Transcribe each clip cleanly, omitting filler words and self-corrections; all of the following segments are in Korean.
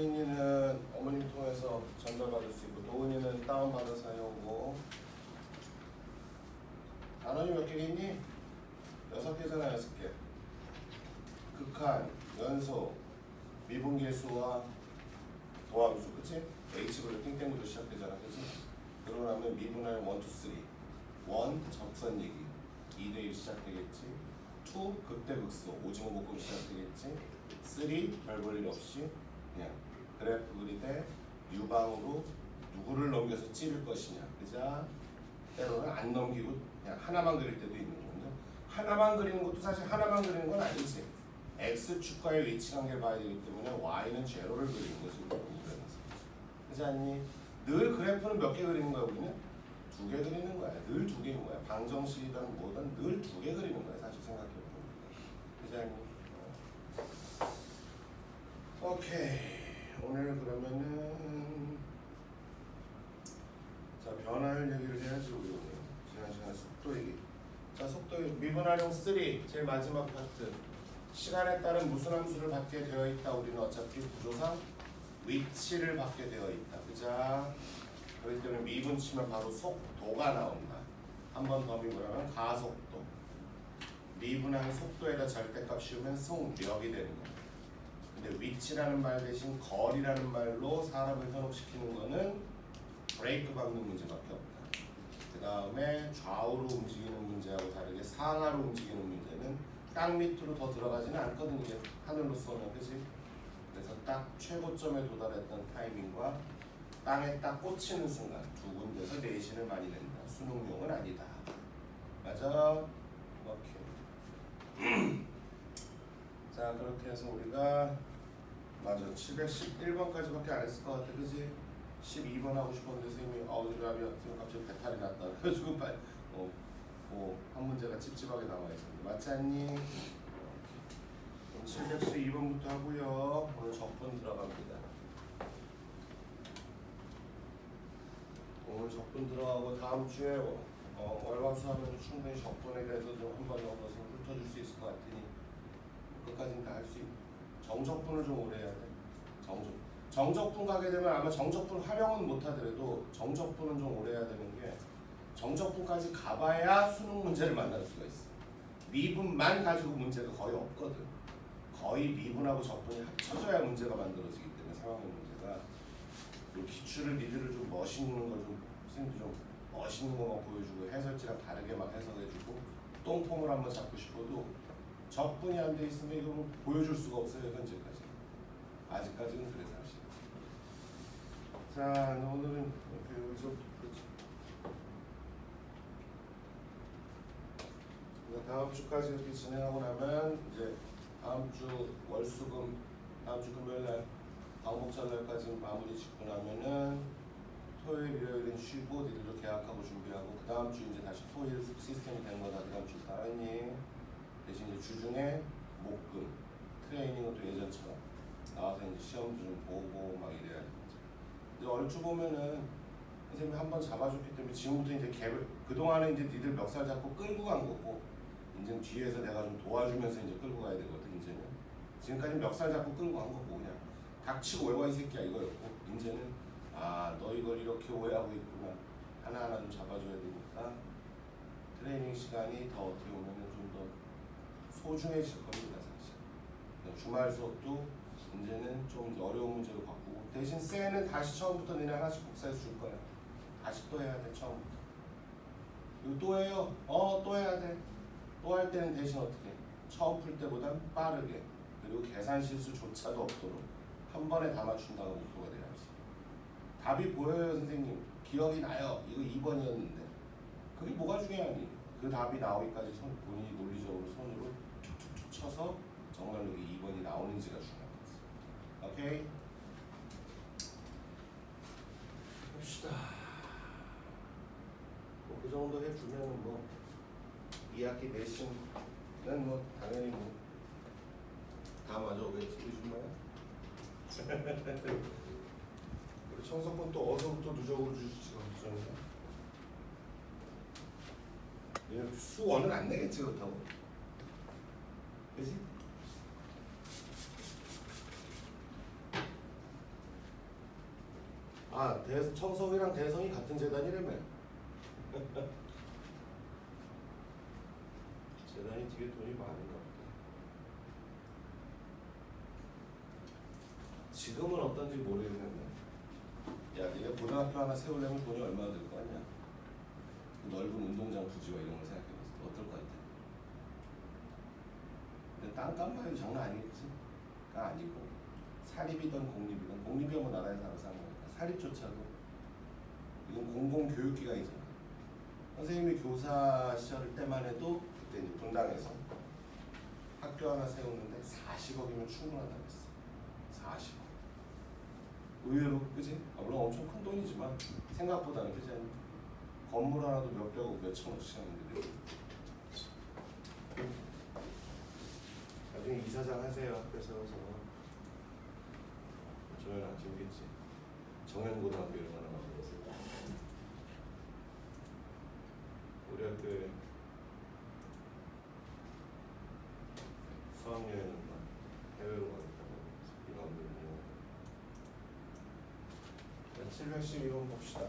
하인이는 어머님 통해서 전달받을 수 있고 도은이는 다운받아서 해오고. 단원이 몇 개겠니? 6개잖아. 6개. 극한, 연속, 미분계수와 도함수, 그치? H부터 땡땡부터 시작되잖아, 그치? 그러고 나면 미분할 1, 2, 3 1. 접선 얘기 2대1 시작되겠지. 2. 극대극소 오징어 볶음 시작되겠지. 3. 별 볼 일 없이 그냥 그래프 그리되 유방으로 누구를 넘겨서 찌를 것이냐, 그자? 때로는 안 넘기고 그냥 하나만 그릴 때도 있는 거거든요. 하나만 그리는 것도 사실 하나만 그리는 건 아니지. X축과의 위치 관계를 봐야 되기 때문에 Y는 제로를 그리는 거지. 그렇지 않니? 늘 그래프는 몇 개 그리는 거야 우리는? 2개 그리는 거야. 늘 2개인 거야. 방정식이든 뭐든 늘 2개 그리는 거야. 사실 생각해보면. 그렇지 않니? 오케이. 오늘 그러면은 자 변화율 얘기를 해야지 우리 오늘. 지난 시간에 속도 얘기. 자 속도 미분활용 3 제일 마지막 파트. 시간에 따른 무슨 함수를 받게 되어 있다. 우리는 어차피 구조상 위치를 받게 되어 있다. 그자? 그렇기 때문에 미분 치면 바로 속도가 나온다. 한 번 더 미분하면 가속도. 미분한 속도에다 절대값 씌우면 속력이 되는 거야. 근데 위치라는 말 대신 거리라는 말로 사람을 현혹시키는 거는 브레이크 밟는 문제밖에 없다. 그 다음에 좌우로 움직이는 문제하고 다르게 상하로 움직이는 문제는 땅 밑으로 더 들어가지는 않거든요. 이게 하늘로 쏘면, 그치? 그래서 딱 최고점에 도달했던 타이밍과 땅에 딱 꽂히는 순간 두 군데서 내신을 많이 낸다. 수능용은 아니다. 맞아? 오케이. 자, 그렇게 해서 우리가 맞아 711번까지밖에 안 했을 것 같아. 그치? 12번 하고 싶었는데 선생님이 지금 갑자기 배탈이 났다. 그래가지고 빨리 한 문제가 찝찝하게 남아있었는데 맞지 않니? 그럼 712번부터 하고요. 오늘 적분 들어갑니다. 오늘 적분 들어가고 다음 주에 월화수 하면 충분히 적분에 대해서 좀 한 번 정도 훑어줄 수 있을 것 같으니 끝까지는 다 할 수 있는. 정적분을 좀 오래 해야 돼. 정적분 가게 되면 아마 정적분 활용은 못하더라도 정적분은 좀 오래 해야 되는 게 정적분까지 가봐야 수능 문제를 만날 수가 있어. 미분만 가지고 문제가 거의 없거든. 거의 미분하고 적분이 합쳐져야 문제가 만들어지기 때문에 상황의 문제가. 요 기출을 니들을 좀 멋있는 걸 좀 선생님도 좀 멋있는 것만 보여주고 해설지랑 다르게 막 해석해주고 똥폼을 한번 잡고 싶어도 적분이 안 돼 있으면 이거 뭐 보여줄 수가 없어요. 현재까지. 아직까지는 그래 사실. 자, 오늘은 이렇게 여기서부터 다음 주까지 이렇게 진행하고 나면 이제 다음 주 월수금 다음 주 금요일 날 광복절날까지 마무리 짓고 나면은 토요일 일요일은 쉬고 니들도 계약하고 준비하고 그 다음 주 이제 다시 토일 시스템이 되는 거다. 그 다음 주 따라니 대신 이제 주중에 목금 트레이닝은 또 예전처럼 나와서 이제 시험도 좀 보고 막 이래야 되죠. 근데 얼추 보면은 선생님이 한번 잡아줬기 때문에 지금부터 이제 그동안에 이제 니들 멱살 잡고 끌고 간 거고 이제는 뒤에서 내가 좀 도와주면서 이제 끌고 가야 되거든. 이제는 지금까지 멱살 잡고 끌고 간 거고 그냥 닥치고 왜 와 이 새끼야 이거였고 이제는 너 이걸 이렇게 오해하고 있구나. 하나하나 좀 잡아줘야 되니까 트레이닝 시간이 더 어떻게 보면 좀 더 소중해질 겁니다. 사실 주말 수업도 이제는 좀 어려운 문제로 바꾸고 대신 쎄는 다시 처음부터 너네 하나씩 복사해서 줄 거야. 다시 또 해야 돼. 처음부터. 이거 또 해요? 또 해야 돼. 또 할 때는 대신 어떻게? 처음 풀 때보단 빠르게 그리고 계산 실수조차도 없도록 한 번에 다 맞춘다고 목표가 돼야지. 답이 보여요 선생님. 기억이 나요. 이거 2번이었는데 그게 뭐가 중요하니? 그 답이 나오기까지 본인이 논리적으로 손으로 툭툭툭 쳐서 정말로 이게 2번이 나오는지가 중요한 거지. 오케이? 봅시다. 뭐 그 정도 해주면은 뭐 2학기 내신은 뭐 당연히 뭐 다 맞아 오겠지. 요즘 뭐야? 우리 청소권 또 어서부터 누적으로 주시지 걱정이야. 얘는 수원은 안 내겠지 그렇다고. 그지? 청성이랑 대성이 같은 재단이라며. 재단이 되게 돈이 많은가 보다. 지금은 어떤지 모르겠는데, 야, 네가 고등학교 하나 세우려면 돈이 얼마나 들 거 같냐? 그 넓은 운동장 부지와 이런 걸 생각해봤을 때 어떨 것 같아? 근데 땅값만 해도 장난 아니겠지? 그러니까 아니고 사립이든 공립이든, 공립이야 뭐 나라에서 알아서 하는 거니까 사립조차도 이건 공공교육기관이잖아. 선생님이 교사 시절 때만 해도 그때 이제 분당에서 학교 하나 세우는데 40억이면 충분하다고 했어. 40억. 의외로, 그지? 물론 엄청 큰 돈이지만 생각보다는, 그지 않니? 건물 하나도 몇백억, 몇천억씩 하는데. 나중에 이사장 하세요. 학교 세워서. 조연아, 재밌겠지? 정연고등학교 이런 거 하나 만들었어요. 우리 학교에 수학여행은 해외로 가겠다고 이거 안 되고. 712번 봅시다.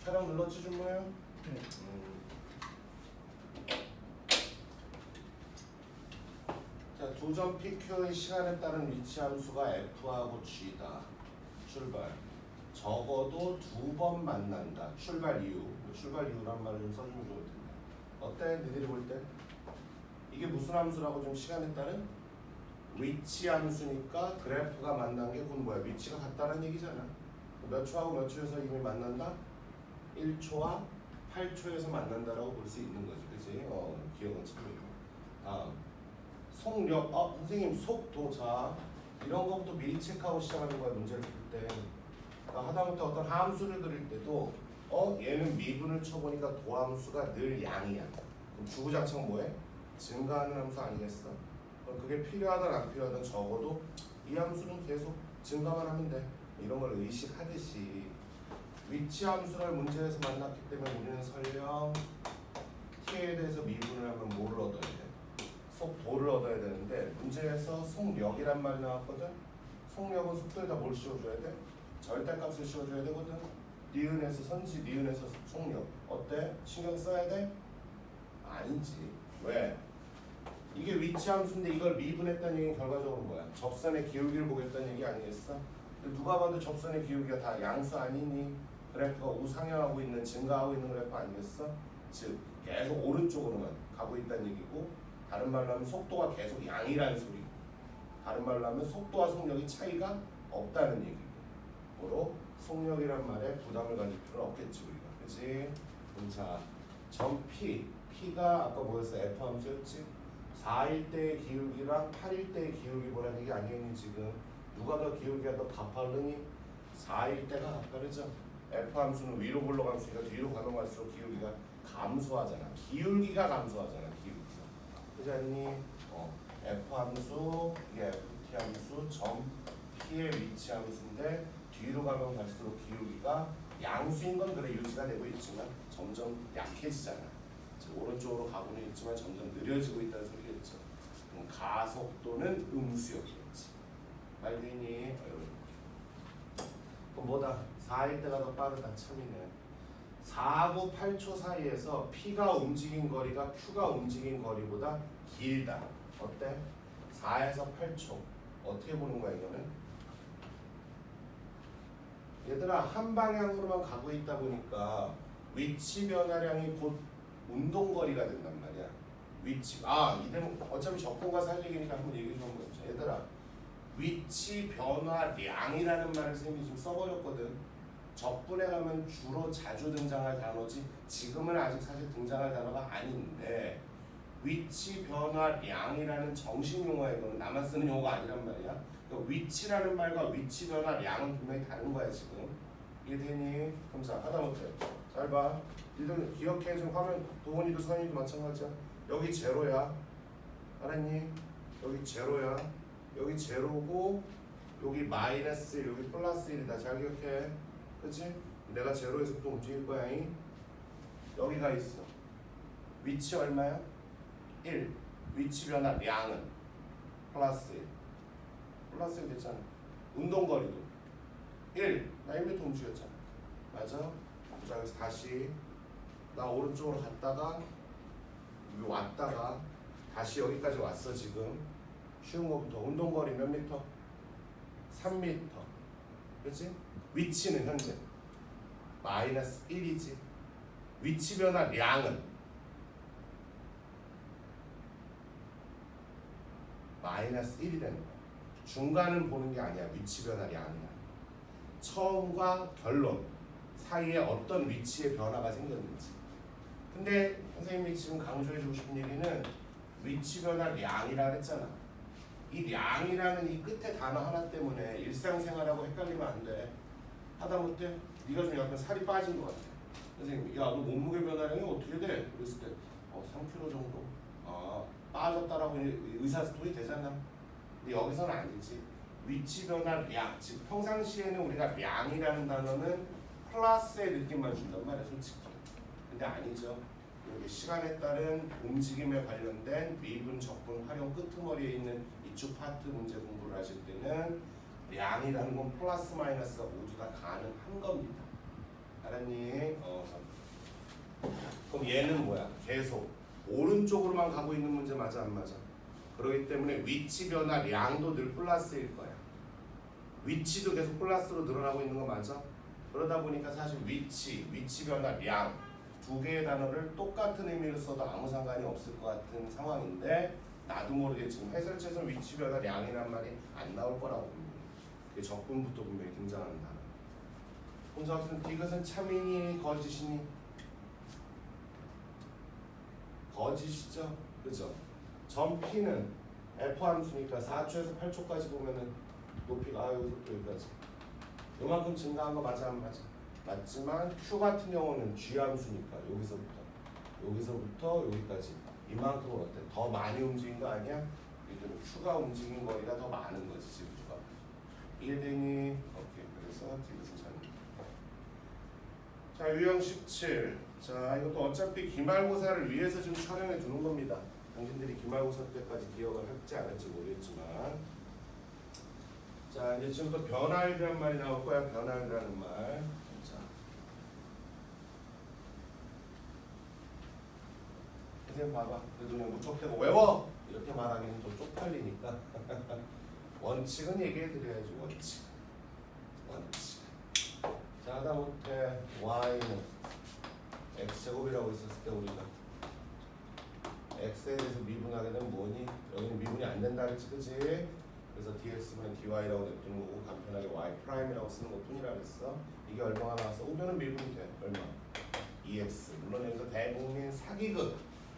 촬영 눌렀지 준모예요? 네. 자, 두 점 PQ의 시간에 따른 위치 함수가 F하고 G다. 출발. 적어도 두 번 만난다. 출발 이유. 출발 이유란 말을 좀 써주면 좋을 텐데. 어때? 너희들이 볼 때? 이게 무슨 함수라고 좀 시간에 따른? 위치 함수니까 그래프가 만난 게 그건 뭐야? 위치가 같다는 얘기잖아. 몇 초하고 몇 초에서 이미 만난다? 1초와 8초에서 만난다라고 볼 수 있는 거지. 그치? 기억은 참이고. 다음. 속력. 선생님 속도. 자, 이런 것부터 미리 체크하고 시작하는 거야. 문제를 풀 때. 그러니까 하다못해 어떤 함수를 그릴 때도 얘는 미분을 쳐보니까 도함수가 늘 양이야. 그럼 주구장창 뭐해? 증가하는 함수 아니겠어? 그럼 그게 필요하든 안 필요하든 적어도 이 함수는 계속 증가만 하면 돼. 이런 걸 의식하듯이 위치 함수를 문제에서 만났기 때문에 우리는 설령 t에 대해서 미분을 하면 뭐를 얻어야 돼? 속도를 얻어야 되는데 문제에서 속력이란 말이 나왔거든? 속력은 속도에다 뭘 씌워줘야 돼? 절대값을 씌워줘야 되거든? 니은에서 선지, 니은에서 속력. 어때? 신경 써야 돼? 아니지. 왜? 이게 위치 함수인데 이걸 미분했다는 얘기는 결과적으로 뭐야? 접선의 기울기를 보겠다는 얘기 아니겠어? 누가 봐도 접선의 기울기가 다 양수 아니니? 그래프가 우상향하고 있는, 증가하고 있는 그래프 아니겠어? 즉 계속 오른쪽으로만 가고 있다는 얘기고, 다른 말로 하면 속도가 계속 양이라는 소리고, 다른 말로 하면 속도와 속력이 차이가 없다는 얘기고, 뭐로? 속력이란 말에 부담을 가질 필요는 없겠지 우리가. 그치? 자, 점 P. P가 아까 뭐였어? F 함수였지? 4일 때의 기울기랑 8일 때의 기울기 보라는 얘기 아니겠니 지금? 누가 더 기울기가 더 가파르니? 4일 때가 가파르죠. F 함수는 위로 올라가면서 뒤로 가면 갈수록 기울기가 감소하잖아. 기울기가 감소하잖아. 기울기가. 그렇지 않니? F 함수, 이게 FT 함수, 점 P의 위치 함수인데 뒤로 가면 갈수록 기울기가 양수인 건 그래 유지가 되고 있지만 점점 약해지잖아. 즉 오른쪽으로 가고는 있지만 점점 느려지고 있다는 소리겠죠. 그럼 가속도는 음수였겠지. 말되니? 그럼 뭐다? 4일 때가 더 빠르다. 참이네. 4하고 8초 사이에서 P가 움직인 거리가 Q가 움직인 거리보다 길다. 어때? 4에서 8초. 어떻게 보는 거야 이거는? 얘들아 한 방향으로만 가고 있다 보니까 위치 변화량이 곧 운동거리가 된단 말이야. 위치 이대로 어차피 적분과 살리기니까 한번 얘기 좀 한번 해보자. 얘들아 위치 변화량이라는 말을 쌤이 지금 써버렸거든. 적분에 가면 주로 자주 등장할 단어지 지금은 아직 사실 등장할 단어가 아닌데, 위치 변화량이라는 정식 용어야. 이거는 나만 쓰는 용어가 아니란 말이야. 그러니까 위치라는 말과 위치 변화량은 분명히 다른 거야 지금. 이해되니? 그럼 자 하다못해 잘 봐. 니들 기억해. 지금 화면 도훈이도 선이도 마찬가지야. 여기 제로야. 알았니? 여기 제로야. 여기 제로고 여기 마이너스 1, 여기 플러스 1이다. 잘 기억해. 그치? 내가 제로에서 또 움직일 거야. 여기가 있어. 위치 얼마야? 1. 위치 변화량은 플러스 1. 플러스 1 됐잖아. 운동거리도 1. 나 1m 움직였잖아. 맞아? 자, 그래서 다시 나 오른쪽으로 갔다가 왔다가 다시 여기까지 왔어 지금. 쉬운 거부터. 운동거리 몇 미터? 3m. 그렇지? 위치는 현재 마이너스 1이지. 위치 변화량은 마이너스 1이 되는 거야. 중간은 보는 게 아니야. 위치 변화량이야. 처음과 결론 사이에 어떤 위치의 변화가 생겼는지. 근데 선생님이 지금 강조해주고 싶은 얘기는 위치 변화량이라 했잖아. 이 량이라는 이 끝에 단어 하나 때문에 일상생활하고 헷갈리면 안 돼. 하다못해 네가 좀 약간 살이 빠진 것 같아. 선생님, 야, 너 몸무게 변화량이 어떻게 돼? 그랬을 때 3kg 정도. 아, 빠졌다라고 의사소통이 되잖아. 근데 여기서는 아니지. 위치 변화량, 즉 평상시에는 우리가 량이라는 단어는 클래스의 느낌만 준단 말이야, 솔직히. 근데 아니죠. 여기 시간에 따른 움직임에 관련된 미분, 적분, 활용 끄트머리에 있는 이쪽 파트 문제 공부를 하실 때는 량이라는 건 플러스 마이너스가 모두 다 가능한 겁니다. 알았니? 그럼 얘는 뭐야? 계속 오른쪽으로만 가고 있는 문제 맞아 안 맞아? 그렇기 때문에 위치 변화 량도 늘 플러스일 거야. 위치도 계속 플러스로 늘어나고 있는 거 맞아? 그러다 보니까 사실 위치 변화 량 두 개의 단어를 똑같은 의미로 써도 아무 상관이 없을 것 같은 상황인데 나도 모르게 지금 해설체에서 위치 변화 량이란 말이 안 나올 거라고 봅니다. 그게 적분부터 분명히 등장하는 단어. 홍사 학생 이것은 참이니 거짓이니? 거짓이죠. 그죠? 점 P는 F 함수니까 4초에서 8초까지 보면은 높이가 여기서부터 여기까지 요만큼 증가한 거 맞아 안 맞아? 맞지만 Q 같은 경우는 G 함수니까 여기서부터 여기까지 이만큼은 어때? 더 많이 움직인 거 아니야? 이들은 Q가 움직인 거리가 더 많은 거지 지금가. 이해되니? 오케이. 그래서 이것은 잘. 자, 유형 17. 자, 이것도 어차피 기말고사를 위해서 지금 촬영해 두는 겁니다. 당신들이 기말고사 때까지 기억을 할지 안 할지 모르겠지만. 자, 이제 지금부터 변화율이라는 말이 나올 거야. 변화율이라는 말. 자, 선생님 봐봐. 그래도 그냥 무턱대고 외워! 이렇게 말하기는 좀 쪽팔리니까. 원칙은 얘기해 드려야지. 원칙. 자, 하다못해 y는 x제곱이라고 있었을 때 우리가 x에 대해서 미분하게 되면 뭐니? 여기는 미분이 안 된다 그랬지, 그치? 그래서 dx분의 dy라고 냅두는 거고 간편하게 y 프라임이라고 쓰는 것 뿐이라 그랬어. 이게 얼마가 나왔어? 오면은 미분이 돼. 얼마? 2x. 물론 여기서 대국민 사기극.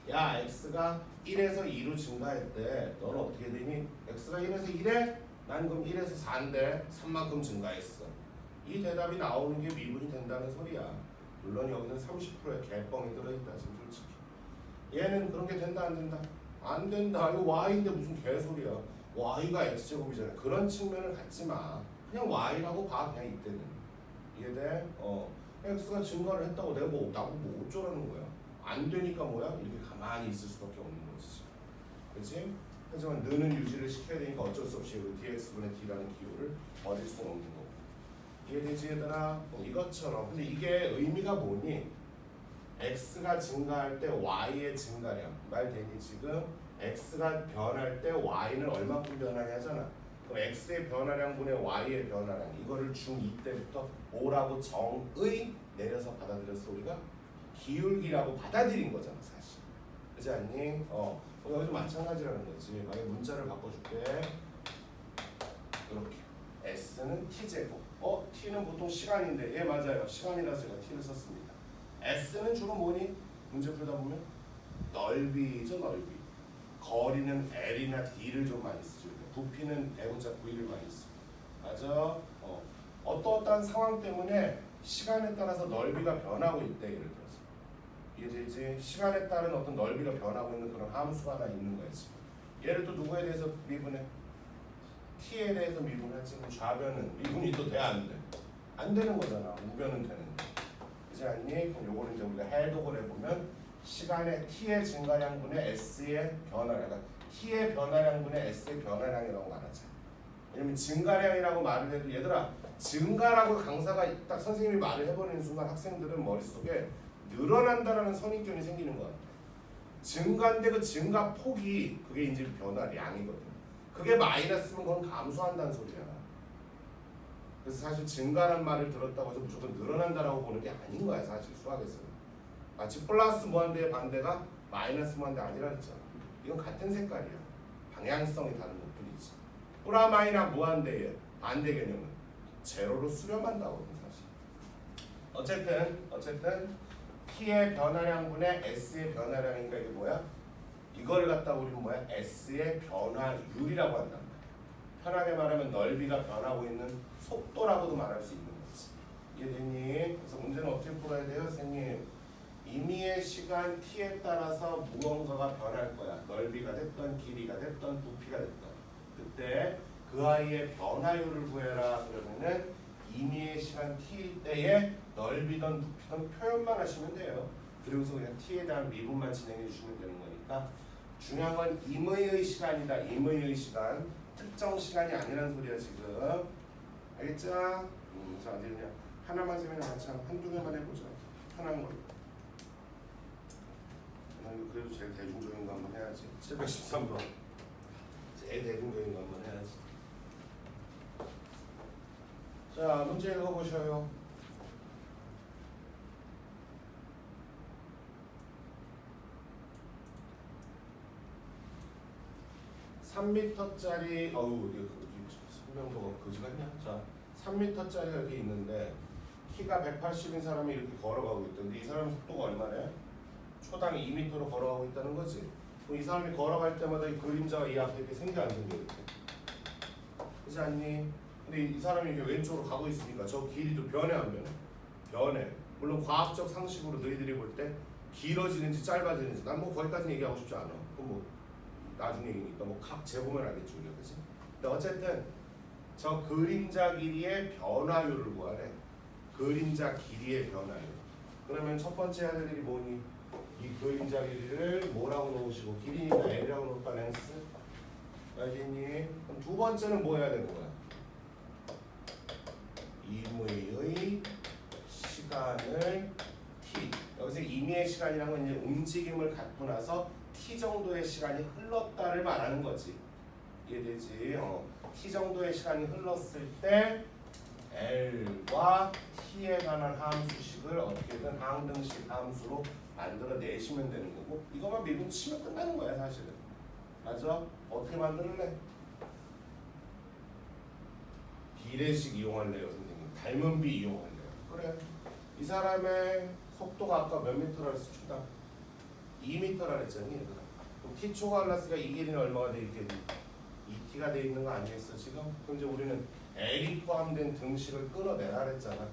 야, x가 1에서 2로 증가했대. 너는 어떻게 되니? x가 1에서 1에? 난 그럼 1에서 4인데 3만큼 증가했어. 이 대답이 나오는 게 미분이 된다는 소리야. 물론 여기는 30%의 개뻥이 들어있다 지금 솔직히. 얘는 그런 게 된다 안 된다? 안 된다. 이거 y인데 무슨 개소리야. y가 x제곱이잖아. 그런 측면을 갖지 마. 그냥 y라고 봐. 그냥 이때는. 이해돼? x가 증가를 했다고 내가 나보고 뭐 어쩌라는 거야. 안 되니까 뭐야? 이렇게 가만히 있을 수밖에 없는 거지. 그치? 하지만 느는 유지를 시켜야 되니까 어쩔 수 없이 dx분의 d라는 기호를 버릴 수는 없는 거고. 이해되지 얘들아? 이것처럼. 근데 이게 의미가 뭐니? x가 증가할 때 y의 증가량 말 되니 지금 x가 변할 때 y는 얼마큼 변하냐잖아. 그럼 x의 변화량분의 y의 변화량 이거를 중2 때부터 5라고 정의 내려서 받아들였어. 우리가 기울기라고 받아들인 거잖아 사실. 그렇지 않니? 여기도 마찬가지라는 거지. 만약에 문자를 바꿔줄게. 이렇게 s는 t제곱. t는 보통 시간인데 예 맞아요. 시간이라서 제가 t를 썼습니다. s는 주로 뭐니? 문제 풀다 보면 넓이죠. 넓이. 거리는 l이나 d를 좀 많이 쓰죠. 부피는 대문자 v를 많이 쓰고. 맞아. 어떠한 상황 때문에 시간에 따라서 넓이가 변하고 있대. 예를 들어서 이해되지? 시간에 따른 어떤 넓이가 변하고 있는 그런 함수가 하나 있는 거지. 얘를 또 누구에 대해서 미분해? t에 대해서 미분하지. 좌변은 미분이 또 돼 안 돼? 안 되는 거잖아. 우변은 되는데. 그렇지 않니? 그럼 요거는 이제 우리가 해독을 해보면 시간의 t의 증가량분의 s의 변화량, t의 변화량분의 s의 변화량이라고 말하자. 왜냐면 증가량이라고 말을 해도 얘들아 증가라고 강사가 딱 선생님이 말을 해버리는 순간 학생들은 머릿속에 늘어난다라는 선입견이 생기는 거야. 증가인데 그 증가 폭이 그게 이제 변화량이거든. 그게 마이너스면 그건 감소한다는 소리야. 그래서 사실 증가란 말을 들었다고 해서 무조건 늘어난다라고 보는 게 아닌 거야 사실 수학에서는. 마치 플러스 무한대의 반대가 마이너스 무한대 아니라 그랬잖아. 이건 같은 색깔이야. 방향성이 다른 것뿐이지. 플라마이나 무한대의 반대 개념은 제로로 수렴한다거든 사실. 어쨌든 T의 변화량분의 S의 변화량이니까 이게 뭐야? 이걸 갖다 우리는 뭐야? S의 변화율이라고 한단 말이야. 편하게 말하면 넓이가 변하고 있는 속도라고도 말할 수 있는 거지. 이해됐니? 그래서 문제는 어떻게 풀어야 돼요, 선생님? 임의의 시간 t에 따라서 무언가가 변할 거야. 넓이가 됐던 길이가 됐던 부피가 됐던. 그때 그 아이의 변화율을 구해라. 그러면은 임의의 시간 t일 때에 넓이든 부피든 표현만 하시면 돼요. 그리고서 그냥 t에 대한 미분만 진행해 주시면 되는 거니까. 중요한 건 임의의 시간이다. 임의의 시간. 특정 시간이 아니란 소리야 지금. 알겠죠? 자 이제 그냥 하나만 세면 같이 한두 개만 해보자. 편한 걸로. 그래도 제일 대중적인 거 한번 해야지. 713번. 제일 대중적인 거 한번 해야지. 자 문제 읽어보셔요. 3m짜리 설명도가 거지 같냐? 자 3m짜리가 여기 있는데 키가 180인 사람이 이렇게 걸어가고 있던데 이 사람 속도가 얼마래? 초당 2m로 걸어가고 있다는 거지. 그럼 이 사람이 걸어갈 때마다 이 그림자가 이 앞에 이렇게 생겨 안 생겨 이렇게. 그렇지 않니? 근데 이 사람이 이렇게 왼쪽으로 가고 있으니까 저 길이도 변해 안 변해? 변해. 물론 과학적 상식으로 너희들이 볼 때 길어지는지 짧아지는지 난 뭐 거기까지는 얘기하고 싶지 않아. 그럼 뭐 나중에 얘기니까 뭐 각 재보면 알겠지 우리가. 그치? 근데 어쨌든 저 그림자 길이의 변화율을 구하래. 그림자 길이의 변화율. 그러면 첫 번째 해야 될 일이 뭐니? 이 그림자 길이를 뭐라고 놓으시고 길이니까 L이라고 놓을까? 렌스? 알겠니? 그럼 두 번째는 뭐 해야 되는 거야? 임의의 시간을 t. 여기서 임의의 시간이라는 건 이제 움직임을 갖고 나서 t 정도의 시간이 흘렀다를 말하는 거지. 이해되지? t 정도의 시간이 흘렀을 때 L과 t에 관한 함수식을 어떻게든 항등식 함수로 만들어 내시면 되는 거고 이것만 미분 치면 끝나는 거야 사실은. 맞아? 어떻게 만들래? 비례식 이용할래요 선생님? 닮은 비 이용할래요? 그래. 이 사람의 속도가 아까 몇 미터라 그랬어? 초당 2미터라 그랬잖니. 그럼 t 초과할랐으니까 이 길이는 얼마가 돼 있겠니? 2t가 돼 있는 거 아니겠어 지금? 그럼 이제 우리는 L이 포함된 등식을 끌어내라 그랬잖아.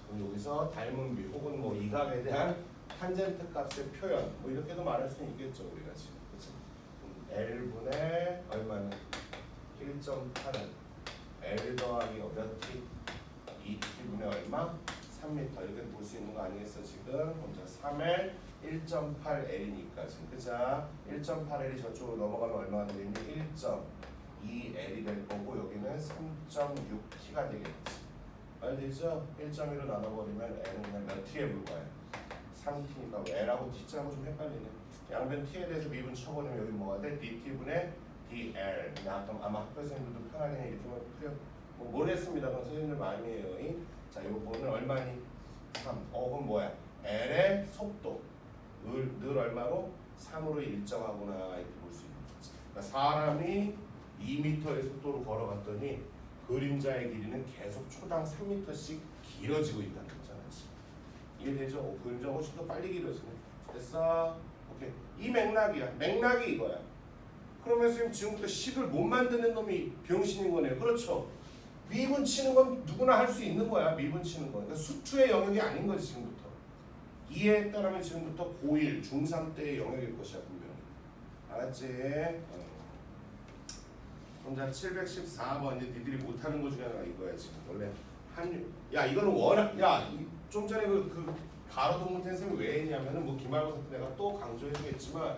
그럼 여기서 닮은 비 혹은 뭐 이각에 대한 탄젠트 값의 표현 뭐 이렇게도 말할 수 있겠죠 우리가 지금. 그치? L분의 얼마는? 1.8은 L 더하기 몇 t? 2t분의 얼마? 3m 이렇게 볼 수 있는 거 아니겠어 지금? 먼저 3L 1.8L이니까 지금 그자 1.8L이 저쪽으로 넘어가면 얼마가 되겠니? 1.2L이 될 거고 여기는 3.6T가 되겠지. 알겠죠? 1.1로 나눠버리면 L은 그냥 몇 T에 불과해? 3T니까 L하고 T자하고 좀 헷갈리네. 양변 T에 대해서 미분 쳐버리면 여기 뭐가 돼? DT분의 DL. 아마 학교 선생님들도 편하게 이렇게만 풀려 뭐 모르겠습니다. 그건 선생님들 마음이에요. 자, 요거는 얼마니? 3. 그럼 뭐야? L의 속도. 늘 얼마로? 3으로 일정하구나 이렇게 볼 수 있는 거지. 그러니까 사람이 2m의 속도로 걸어갔더니 그림자의 길이는 계속 초당 3m씩 길어지고 있다는 거잖아. 이해되죠? 그림자가 훨씬 더 빨리 길어지네. 됐어? 오케이. 이 맥락이야. 맥락이 이거야. 그러면 선생님 지금부터 식을 못 만드는 놈이 병신인 거네요. 그렇죠? 미분 치는 건 누구나 할 수 있는 거야. 미분 치는 거. 그러니까 수투의 영역이 아닌 거지 지금부터. 이해에 따르면 지금부터 고1, 중3 때의 영역일 것이야 분명히. 알았지? 그럼 자 714번 이제 니들이 못하는 거 중에 하나가 이거야 지금. 원래 야 이거는 워낙 좀 전에 그 가로등 문제 선생님이 왜 했냐면은 뭐 기말고사 때 내가 또 강조해주겠지만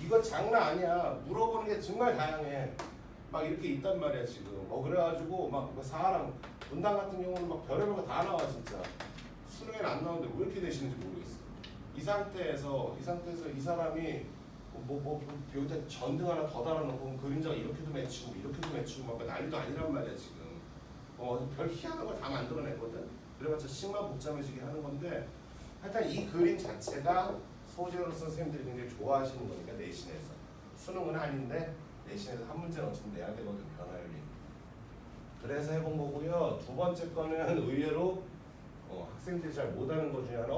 이거 장난 아니야. 물어보는 게 정말 다양해. 막 이렇게 있단 말이야 지금. 그래가지고 막 사람 분당 같은 경우는 막 별의별 거 다 나와 진짜. 수능에는 안 나오는데 왜 이렇게 되시는지 모르겠어. 이 상태에서 이 사람이 여기다 전등 하나 더 달아놓고 그림자가 이렇게도 맺히고 이렇게도 맺히고 막 난리도 아니란 말이야 지금. 별 희한한 걸 다 만들어내거든. 그래봤자 심만 복잡해지게 하는 건데 하여튼 이 그림 자체가 소재로서 선생님들이 굉장히 좋아하시는 거니까 내신에서. 수능은 아닌데 내신에서 한 문제는 어쨌든 내야 되거든 변화율이. 그래서 해본 거고요. 두 번째 거는 의외로 학생들이 잘 못하는 거 중에 하나.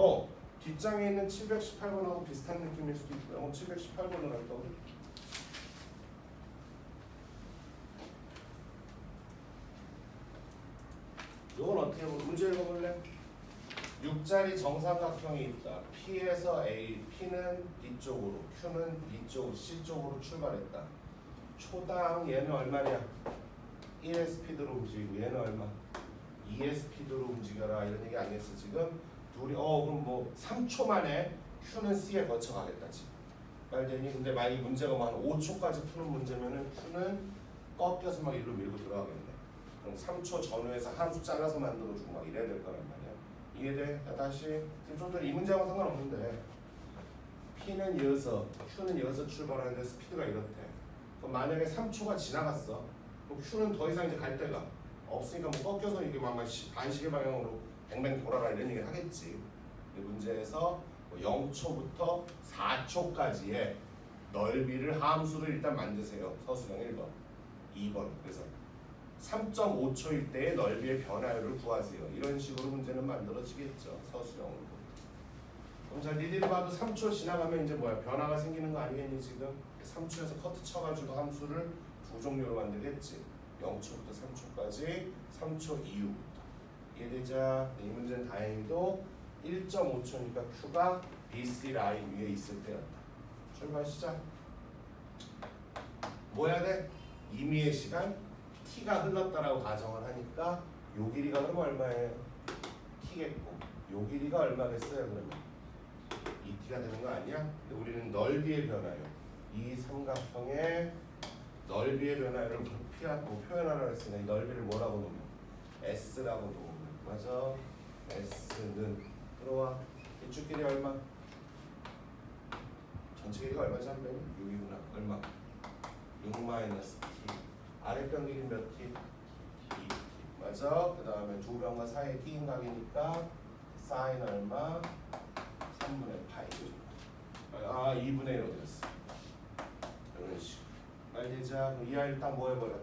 뒷장에 있는 718번하고 비슷한 느낌일 수도 있고요. 718번을 할 거거든. 이건 어떻게 보면 문제 읽어볼래? 6자리 정삼각형이 있다. P에서 A, P는 D쪽으로, Q는 D쪽, C쪽으로 출발했다. 초당 얘는 얼마냐? 1의 스피드로 움직이고 얘는 얼마? 2의 스피드로 움직여라 이런 얘기 아니겠어 지금? 둘이 그럼 3초 만에 Q는 C에 거쳐가겠다 지금. 말되니? 근데 만약에 문제가 한 5초까지 푸는 문제면은 Q는 꺾여서 막 일로 밀고 들어가겠네. 그럼 3초 전후에서 함수 잘라서 만들어주고 막 이래야 될 거란 말이야. 이해돼? 자, 다시 지금 좀 이 문제하고 상관없는데 P는 이어서 Q는 이어서 출발하는데 스피드가 이렇대. 그럼 만약에 3초가 지나갔어. 그럼 Q는 더 이상 이제 갈 데가 없으니까 꺾여서 이게 막 반시계 방향으로 뱅뱅 돌아라 이런 얘기를 하겠지. 이 문제에서 0초부터 4초까지의 넓이를 함수를 일단 만드세요. 서술형 1번, 2번. 그래서 3.5초일 때의 넓이의 변화율을 구하세요. 이런 식으로 문제는 만들어지겠죠. 서술형으로. 그럼 자, 니들이 봐도 3초 지나가면 이제 뭐야? 변화가 생기는 거 아니겠니 지금? 3초에서 커트 쳐가지고 함수를 두 종류로 만들겠지. 0초부터 3초까지, 3초 이후부터. 이해되자? 이 문제는 다행히도 1.5초니까 Q가 BC 라인 위에 있을 때였다. 출발 시작. 뭐 해야 돼? 임의의 시간 T가 흘렀다라고 가정을 하니까 요 길이가 그러면 얼마예요? T겠고 요 길이가 얼마겠어요 그러면? 2T가 되는 거 아니야? 근데 우리는 넓이의 변화요. 이 삼각형의 넓이의 변화를 표현하라고 했으니까 이 넓이를 뭐라고 놓으면? S라고 놓으면 맞아? S는 들어와. 이쪽 길이 얼마? 전체 길이가 얼마지 한 배는? 6이구나. 얼마? 6 마이너스 T. 아랫변 길이 몇 T? 2T. 맞아? 그 다음에 두 변과 사이의 T인 각이니까 사인 얼마? 3분의 파이. 2분의 1 어디였어? 이런 식으로. 알겠자? 이하 일단 뭐 해버려?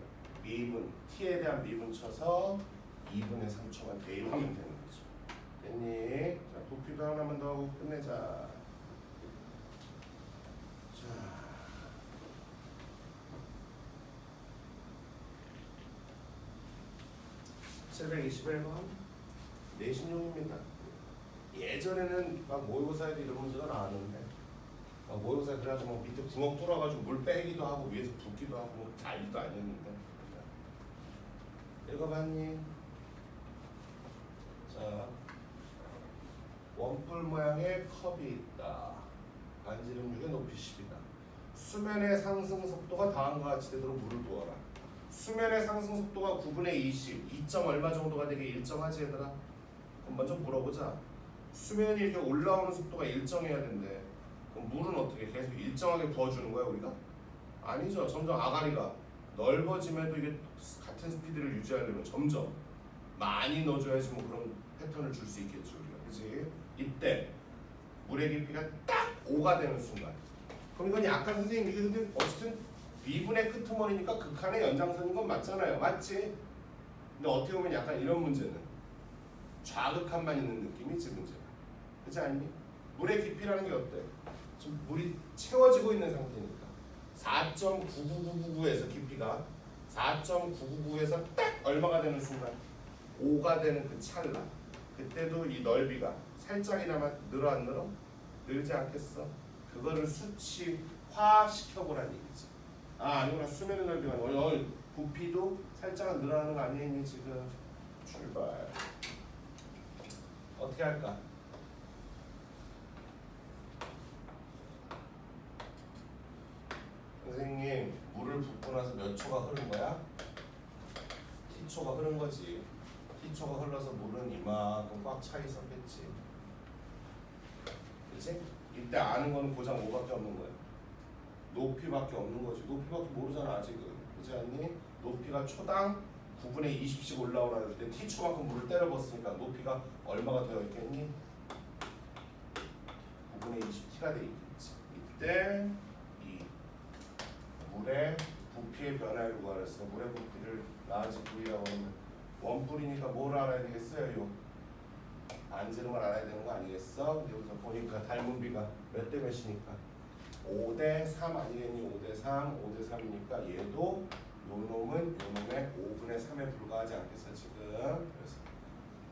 미분. T에 대한 미분 쳐서 2분의 3초만 대입하면 되는 거죠. 됐니? 자, 부피도 하나만 더 하고 끝내자. 자. 721번 내신용입니다. 예전에는 막 모의고사에도 이런 문제가 나왔는데 모의고사 그래가지고 밑에 구멍 뚫어가지고 물 빼기도 하고 위에서 붓기도 하고 난리도 아니었는데. 읽어봤니? 자, 원뿔 모양의 컵이 있다. 반지름 6에 높이 10이다. 수면의 상승 속도가 다음과 같이 되도록 물을 부어라. 수면의 상승 속도가 9분의 20, 2점 얼마 정도가 되게 일정하지 얘들아? 그럼 먼저 물어보자. 수면이 이렇게 올라오는 속도가 일정해야 된대. 그럼 물은 어떻게 계속 일정하게 부어주는 거야 우리가? 아니죠. 점점 아가리가 넓어짐에도 이게 같은 스피드를 유지하려면 점점 많이 넣어줘야지 뭐 그런 패턴을 줄 수 있겠죠 우리가. 그치? 이때 물의 깊이가 딱 5가 되는 순간. 그럼 이건 약간 선생님 이게 근데 어쨌든 B분의 끄트머리니까 극한의 연장선인 건 맞잖아요. 맞지? 근데 어떻게 보면 약간 이런 문제는 좌극한만 있는 느낌이지 문제가. 그렇지 않니? 물의 깊이라는 게 어때? 지금 물이 채워지고 있는 상태니까 4.99999에서 깊이가 4.999에서 딱 얼마가 되는 순간 5가 되는 그 찰나 그때도 이 넓이가 살짝이나마 늘어 안 늘어? 늘지 않겠어? 그거를 수치화시켜보라는 얘기지. 아니구나. 수면의 넓이가 부피도 살짝은 늘어나는 거 아니니 지금. 출발. 어떻게 할까? 선생님 물을 물을 붓고 나서 몇 초가 흐른 거야? t초가 흐른 거지. t초가 흘러서 물은 이만큼 꽉 차 있었겠지. 그치? 이때 아는 거는 고장 5밖에 없는 거야. 높이밖에 없는 거지. 높이밖에 모르잖아 아직은. 그렇지 않니? 높이가 초당 9분의 20씩 올라오라 할 때 t초만큼 물을 때려 부었으니까 높이가 얼마가 되어 있겠니? 9분의 20t가 돼 있겠지. 이때 이 물의 부피의 변화를 구하랬어. 물의 부피를 라지 V라고 하면 원뿔이니까 뭘 알아야 되겠어요? 반지름을 알아야 되는 거 아니겠어? 근데 여기서 보니까 닮은 비가 몇 대 몇이니까 5대 3 아니겠니? 5대 3, 5대 3이니까 얘도 요 놈은 요 놈의 5분의 3에 불과하지 않겠어 지금. 그래서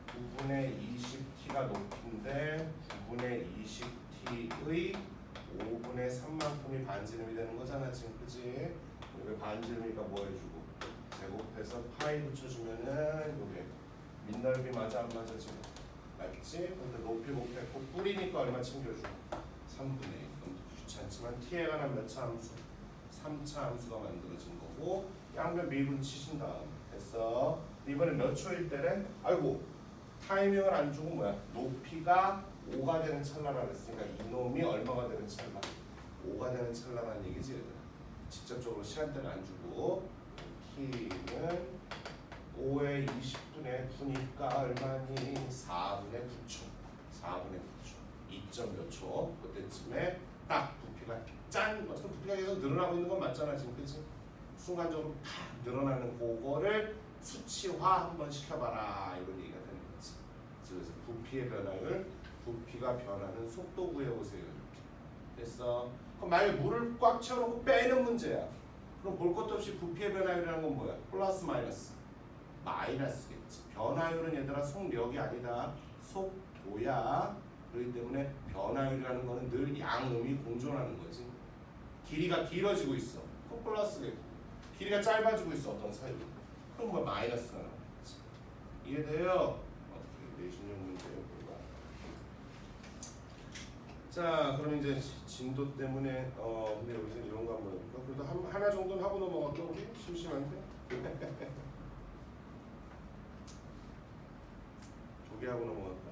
9분의 20t가 높인데 9분의 20t의 5분의 3만큼이 반지름이 되는 거잖아 지금. 그지? 여기 반지름이니까 뭐 해주고 제곱해서 파이 붙여주면은 요게 민넓이 맞아 안 맞아 지금? 맞지? 근데 높이 곱했고 뿌리니까 얼마 챙겨주고 3분의 1. 그럼 귀찮지만 t에 관한 몇 차 함수? 3차 함수가 만들어진 거고 양변 미분 치신 다음 됐어. 이번에 몇 초일 때래? 아이고 타이밍을 안 주고 뭐야? 높이가 5가 되는 찰나라 그랬으니까 이놈이 얼마가 되는 찰나? 5가 되는 찰나라는 얘기지 얘들아. 직접적으로 시간대를 안 주고 t는 5의 20분의 9니까 얼마니? 4분의 9초. 4분의 9초. 2점 몇 초. 그때쯤에 딱 부피가 짠! 어쨌든 부피가 계속 늘어나고 있는 건 맞잖아 지금. 그치? 순간적으로 팍 늘어나는 그거를 수치화 한번 시켜봐라 이런 얘기가 되는 거지. 그래서 부피의 변화를 부피가 변하는 속도 구해보세요. 이렇게. 됐어? 그럼 만약에 물을 꽉 채워놓고 빼는 문제야. 그럼 볼 것도 없이 부피의 변화율이라는 건 뭐야? 플러스 마이너스? 마이너스겠지. 변화율은 얘들아 속력이 아니다. 속도야. 그렇기 때문에 변화율이라는 거는 늘 양음이 공존하는 거지. 길이가 길어지고 있어. 그럼 플러스겠고. 길이가 짧아지고 있어. 어떤 사이로. 그럼 뭐 마이너스가 나오는 거지. 이해돼요? 내신용 문제예요. 자, 그럼 이제 진도 때문에 근데 여기서 이런 거 한번 해볼까? 그래도 하나 정도는 하고 넘어갈까 우리? 심심한데? 두 개 하고 넘어갈까?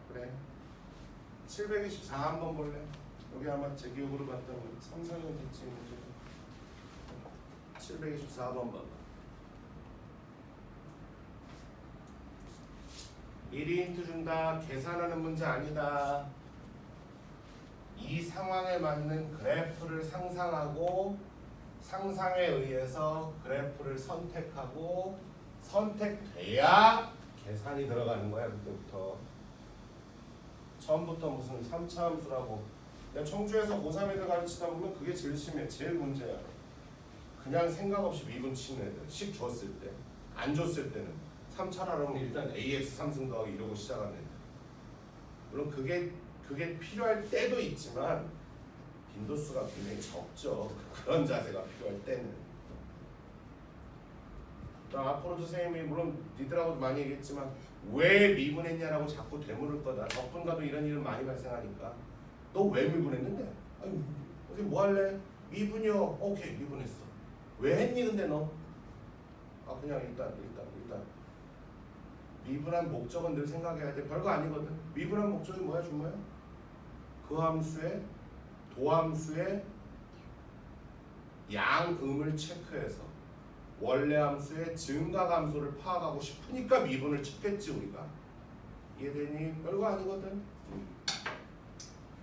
그래. 724 한번 볼래? 여기 아마 제 기억으로 봤던 3, 4년 됐지 문제. 724번 봐봐. 미리 힌트 준다. 계산하는 문제 아니다. 이 상황에 맞는 그래프를 상상하고 상상에 의해서 그래프를 선택하고 선택돼야 계산이 들어가는 거야. 그때부터 처음부터 무슨 3차 함수라고. 내가 청주에서 고3 애들 가르치다 보면 그게 제일 심해. 제일 문제야. 그냥 생각 없이 미분 치는 애들. 식 줬을 때 안 줬을 때는 3차라면 일단 AX 3승 더하기 이러고 시작하는 애들. 물론 그게 필요할 때도 있지만 빈도수가 굉장히 적죠. 그런 자세가 필요할 때는. 앞으로도 선생님이 물론 니들하고도 많이 얘기했지만 왜 미분했냐라고 자꾸 되물을 거다. 적분과도 이런 일은 많이 발생하니까 너 왜 미분했는데? 아니 선생님 뭐 할래? 미분이요. 오케이 미분했어. 왜 했니 근데 너? 아 그냥 일단 미분한 목적은 늘 생각해야 돼. 별거 아니거든. 미분한 목적이 뭐야 준모야? 그 함수의 도함수의 양음을 체크해서 원래 함수의 증가 함수를 파악하고 싶으니까 미분을 쳤겠지 우리가. 이해되니? 별거 아니거든.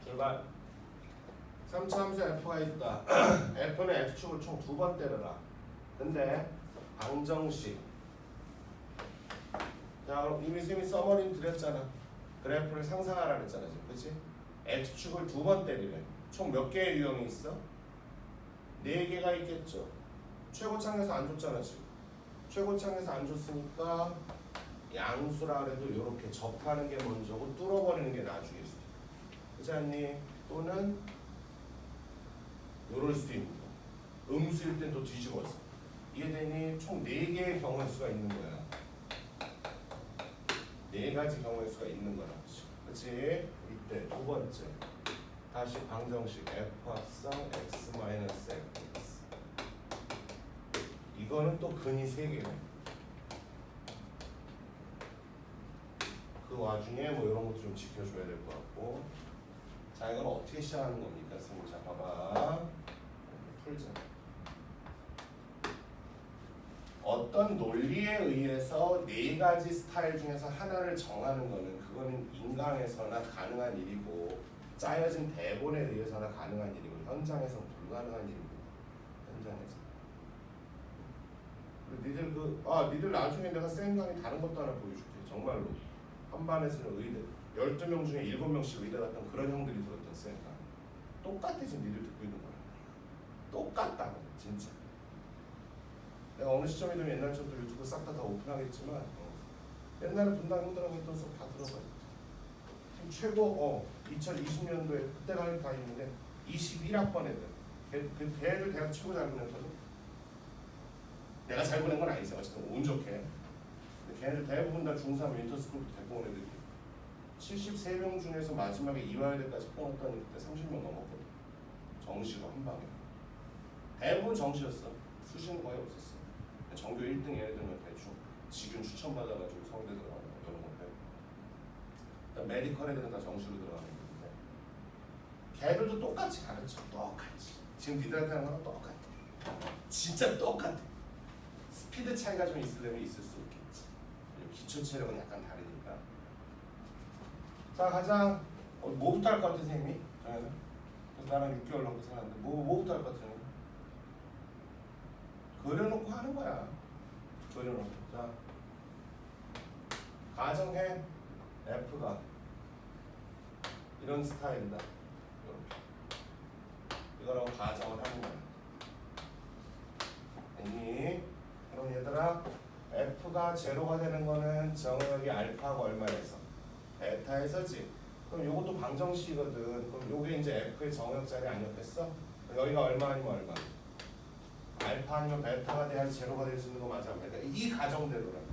출발. 3차 함수 f가 있다. f는 x축을 총 2번 때려라. 근데 방정식. 자 그럼 이미 쌤이 서머리 드렸잖아. 그래프를 상상하라 그랬잖아 지금. 그치? x축을 2번 때리래. 총 몇 개의 유형이 있어? 4개가 있겠죠. 최고창에서 안 줬잖아 지금. 최고창에서 안 줬으니까 양수라 그래도 이렇게 접하는 게 먼저고 뚫어버리는 게 나중이지. 그렇지 않니? 또는 이럴 수도 있는 거. 음수일 땐 또 뒤집어서. 이해되니? 총 4개의 경우의 수가 있는 거야. 4가지 경우의 수가 있는 거라. 그렇지? 이때 두 번째. 다시 방정식 f 합성 x-x 이거는 또 근이 3개네. 그 와중에 뭐 이런 것도 좀 지켜줘야 될 것 같고. 자, 이건 어떻게 시작하는 겁니까? 선생님, 자, 봐봐. 풀자. 어떤 논리에 의해서 4가지 스타일 중에서 하나를 정하는 거는 그거는 인강에서나 가능한 일이고 짜여진 대본에 의해서나 가능한 일이고 현장에서 불가능한 일입니다. 현장에서. 니들 나중에 내가 쌤 강의 다른 것도 하나 보여줄게. 정말로 한 반에서는 의대 12명 중에 7명씩 의대 갔던 그런 형들이 들었던 쌤 강의. 똑같아 지금 니들 듣고 있는 거랑. 똑같다고 진짜. 내가 어느 시점이 되면 옛날처럼 유튜브 싹 다 오픈하겠지만 옛날에 분당 형들하고 했던 수업 다 들어봐요. 지금 최고 2020년도에 그때 강의 다 있는데 21학번 애들 걔들 대학 최고 잘 보냈거든. 내가 잘 보낸 건 아니지. 어쨌든 운 좋게. 근데 걔네들 대부분 다 중3 윈터스쿨 데리고 온 애들이 73명 중에서 마지막에 이화여대까지 뽑았더니 그때 30명 넘었거든. 정시로 한 방에. 대부분 정시였어. 수시는 거의 없었어. 전교 1등 얘네들은 대충 직윤 추천받아가지고 서울대 들어가고 이런 건데 메디컬 애들은 다 정시로 들어가는 건데 걔들도 똑같이 가르쳐. 똑같이. 지금 니들한테 하는 거랑 똑같아. 진짜 똑같아. 스피드 차이가 좀 있으려면 있을 수 있겠지. 기초 체력은 약간 다르니까. 자, 가장 뭐부터 할 것 같아 선생님이? 저희는 그래서 나랑 6개월 넘게 살았는데 뭐부터 할 것 같아? 그려놓고 하는 거야. 그려놓고. 자, 가정해. F가 이런 스타일이다. 이거라고 가정을 하는 거야. 아니, 그럼 얘들아, F가 제로가 되는 거는 정의역이 알파가 얼마에서? 베타에서지. 그럼 요것도 방정식이거든. 그럼 요게 이제 F의 정의역 자리 아니었겠어? 여기가 얼마 아니면 얼마? 알파 아니면 베타가 돼야지 제로가 될 수 있는 거 맞아. 그러니까 이 가정대로란 말이야.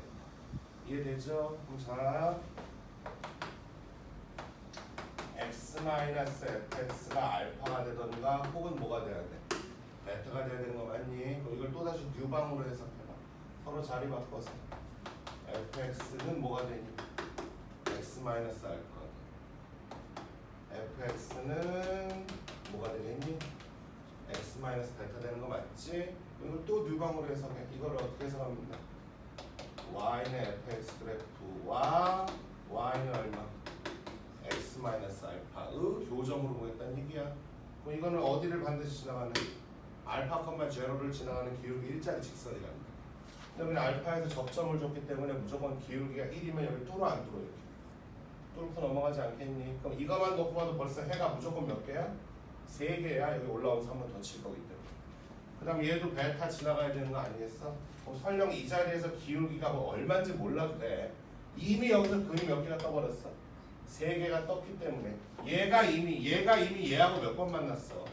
이해되죠? 그럼 자, x-fx가 알파가 되던가 혹은 뭐가 돼야 돼? 베타가 돼야 되는 거 맞니? 그럼 이걸 또다시 뉴방으로 해석해봐. 서로 자리 바꿔서 fx는 뭐가 되니? x-알파가 돼. fx는 뭐가 되겠니? x-베타 되는 거 맞지? 이걸 또 뉴방으로 해석해. 이걸 어떻게 해석합니까? y는 fx 그래프와 y는 얼마? x-알파의 교점으로 보겠다는 얘기야. 그럼 이거는 어디를 반드시 지나가는? 알파, 제로를 지나가는 기울기 일자리 직선이랍니다. 근데 우리는 알파에서 접점을 줬기 때문에 무조건 기울기가 1이면 여기 뚫어 안 뚫어 이렇게. 뚫고 넘어가지 않겠니? 그럼 이거만 놓고 봐도 벌써 해가 무조건 몇 개야? 3개야. 여기 올라오면서 한 번 더 칠 거기 때문에. 그 다음 얘도 베타 지나가야 되는 거 아니겠어? 그럼 설령 이 자리에서 기울기가 뭐 얼마인지 몰라도 돼. 이미 여기서 근이 몇 개가 떠버렸어? 3개가 떴기 때문에 얘가 이미 얘하고 몇 번 만났어?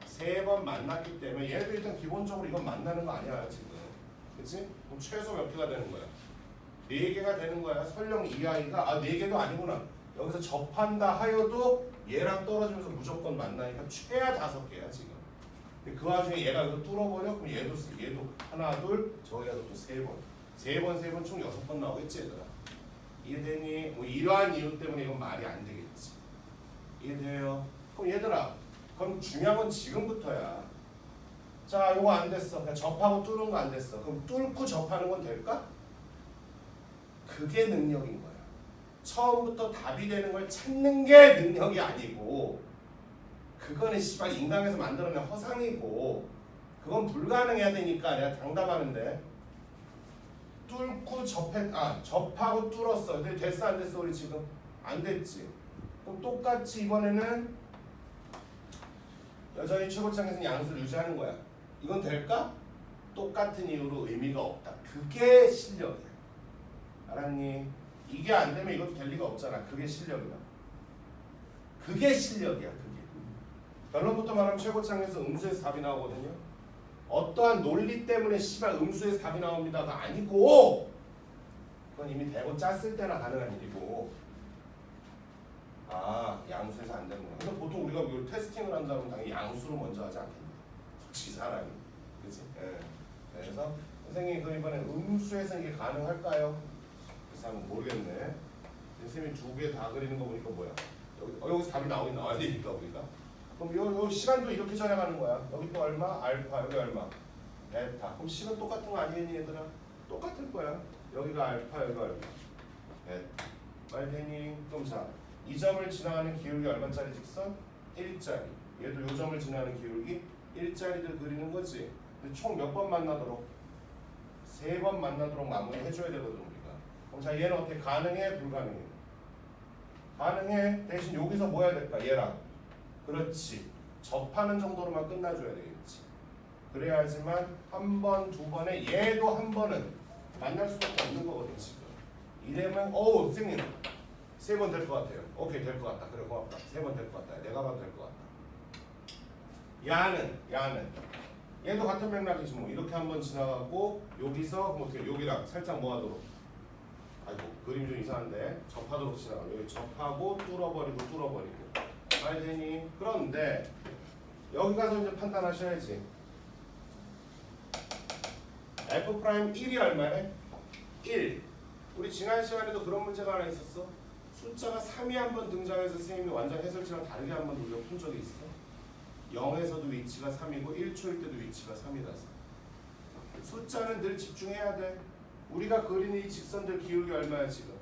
3번 만났기 때문에 얘도 일단 기본적으로 이건 만나는 거 아니야 지금. 그치? 그럼 최소 몇 개가 되는 거야? 4개가 되는 거야. 설령 이 아이가 4개도 아니구나. 여기서 접한다 하여도 얘랑 떨어지면서 무조건 만나니까 최하 5개야 지금. 그 와중에 얘가 이거 뚫어버려? 그럼 얘도 하나 둘 저기가 또 3번 3번 총 6번 나오겠지 얘들아. 이해되니? 뭐 이러한 이유 때문에 이건 말이 안 되겠지. 이해돼요? 그럼 얘들아 그럼 중요한 건 지금부터야. 자 이거 안 됐어. 그냥 접하고 뚫는 거 안 됐어. 그럼 뚫고 접하는 건 될까? 그게 능력인 거야. 처음부터 답이 되는 걸 찾는 게 능력이 아니고 그거는 씨발 인강에서 만들어낸 허상이고 그건 불가능해야 되니까 내가 장담하는데 뚫고 접하고 뚫었어. 근데 됐어 안 됐어 우리 지금? 안 됐지. 그럼 똑같이 이번에는 여전히 최고창에서는 양수를 유지하는 거야. 이건 될까? 똑같은 이유로 의미가 없다. 그게 실력이야. 알았니? 이게 안 되면 이것도 될 리가 없잖아. 그게 실력이야. 그게 실력이야. 그게. 결론부터 말하면 최고창에서 음수에서 답이 나오거든요. 어떠한 논리 때문에 씨발 음수에서 답이 나옵니다가 아니고 그건 이미 대본 짰을 때나 가능한 일이고 양수에서 안 되는구나. 그래서 보통 우리가 이걸 테스팅을 한다면 당연히 양수로 먼저 하지 않겠나. 솔직히 사람이. 그치? 예. 그래서 선생님 그럼 이번에 음수에서 이게 가능할까요? 그래서 한번 모르겠네. 선생님이 두 개 다 그리는 거 보니까 뭐야? 여기서 답이 나오긴 나와야 되니까 우리가. 그럼 요 시간도 이렇게 전해가는 거야. 여기 또 얼마? 알파, 여기 얼마? 베타. 그럼 시간 똑같은 거 아니니 얘들아? 똑같을 거야. 여기가 알파, 여기가 얼마? 베타. 말 되니? 그럼 자, 이 점을 지나가는 기울기 얼마짜리 직선? 1짜리. 얘도 요 점을 지나가는 기울기 1짜리를 그리는 거지. 근데 총 몇 번 만나도록? 3번 만나도록 마무리 해줘야 되거든 우리가. 그럼 자, 얘는 어떻게 가능해? 불가능해? 가능해. 대신 여기서 뭐 해야 될까? 얘랑. 그렇지. 접하는 정도로만 끝나줘야 되겠지. 그래야지만 한 번, 두 번에 얘도 한 번은 만날 수밖에 없는 거거든 지금. 이래면 선생님 3번 될 것 같아요. 오케이 될 것 같다. 그래 고맙다. 3번 될 것 같다. 내가 봐도 될 것 같다. 야는 얘도 같은 맥락이지 뭐. 이렇게 한 번 지나가고 여기서 뭐 어떻게 여기랑 살짝 뭐 하도록. 아이고 그림 좀 이상한데 접하도록 지나가. 여기 접하고 뚫어버리고 알되니? 그런데 여기 가서 이제 판단하셔야지. F'1이 얼마래? 1. 우리 지난 시간에도 그런 문제가 하나 있었어. 숫자가 3이 한번 등장해서 선생님이 완전 해설지랑 다르게 한번 돌려푼 적이 있어. 0에서도 위치가 3이고 1초일 때도 위치가 3이라서. 숫자는 늘 집중해야 돼. 우리가 그리는 이 직선들 기울기 얼마야 지금?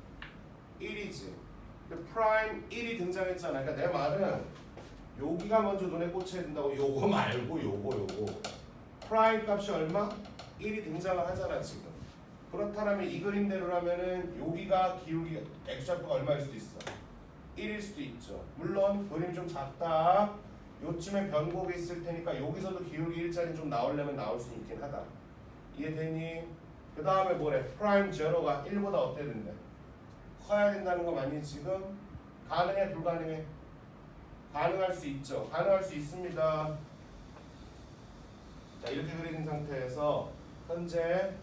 1이지. 근데 프라임 1이 등장했잖아. 그러니까 내 말은 여기가 먼저 눈에 꽂혀야 된다고. 요거 말고 요거. 프라임 값이 얼마? 1이 등장을 하잖아 지금. 그렇다면 이 그림대로라면은 여기가 기울기 x좌표가 얼마일 수도 있어? 1일 수도 있죠. 물론 그림 좀 작다. 요쯤에 변곡이 있을 테니까 여기서도 기울기 1짜리 좀 나오려면 나올 수 있긴 하다. 이해되니? 그 다음에 뭐래? 프라임 제로가 1보다 어때야 된대? 커야 된다는 거 맞니 지금? 가능해 불가능해? 가능할 수 있죠. 가능할 수 있습니다. 자 이렇게 그린 상태에서 현재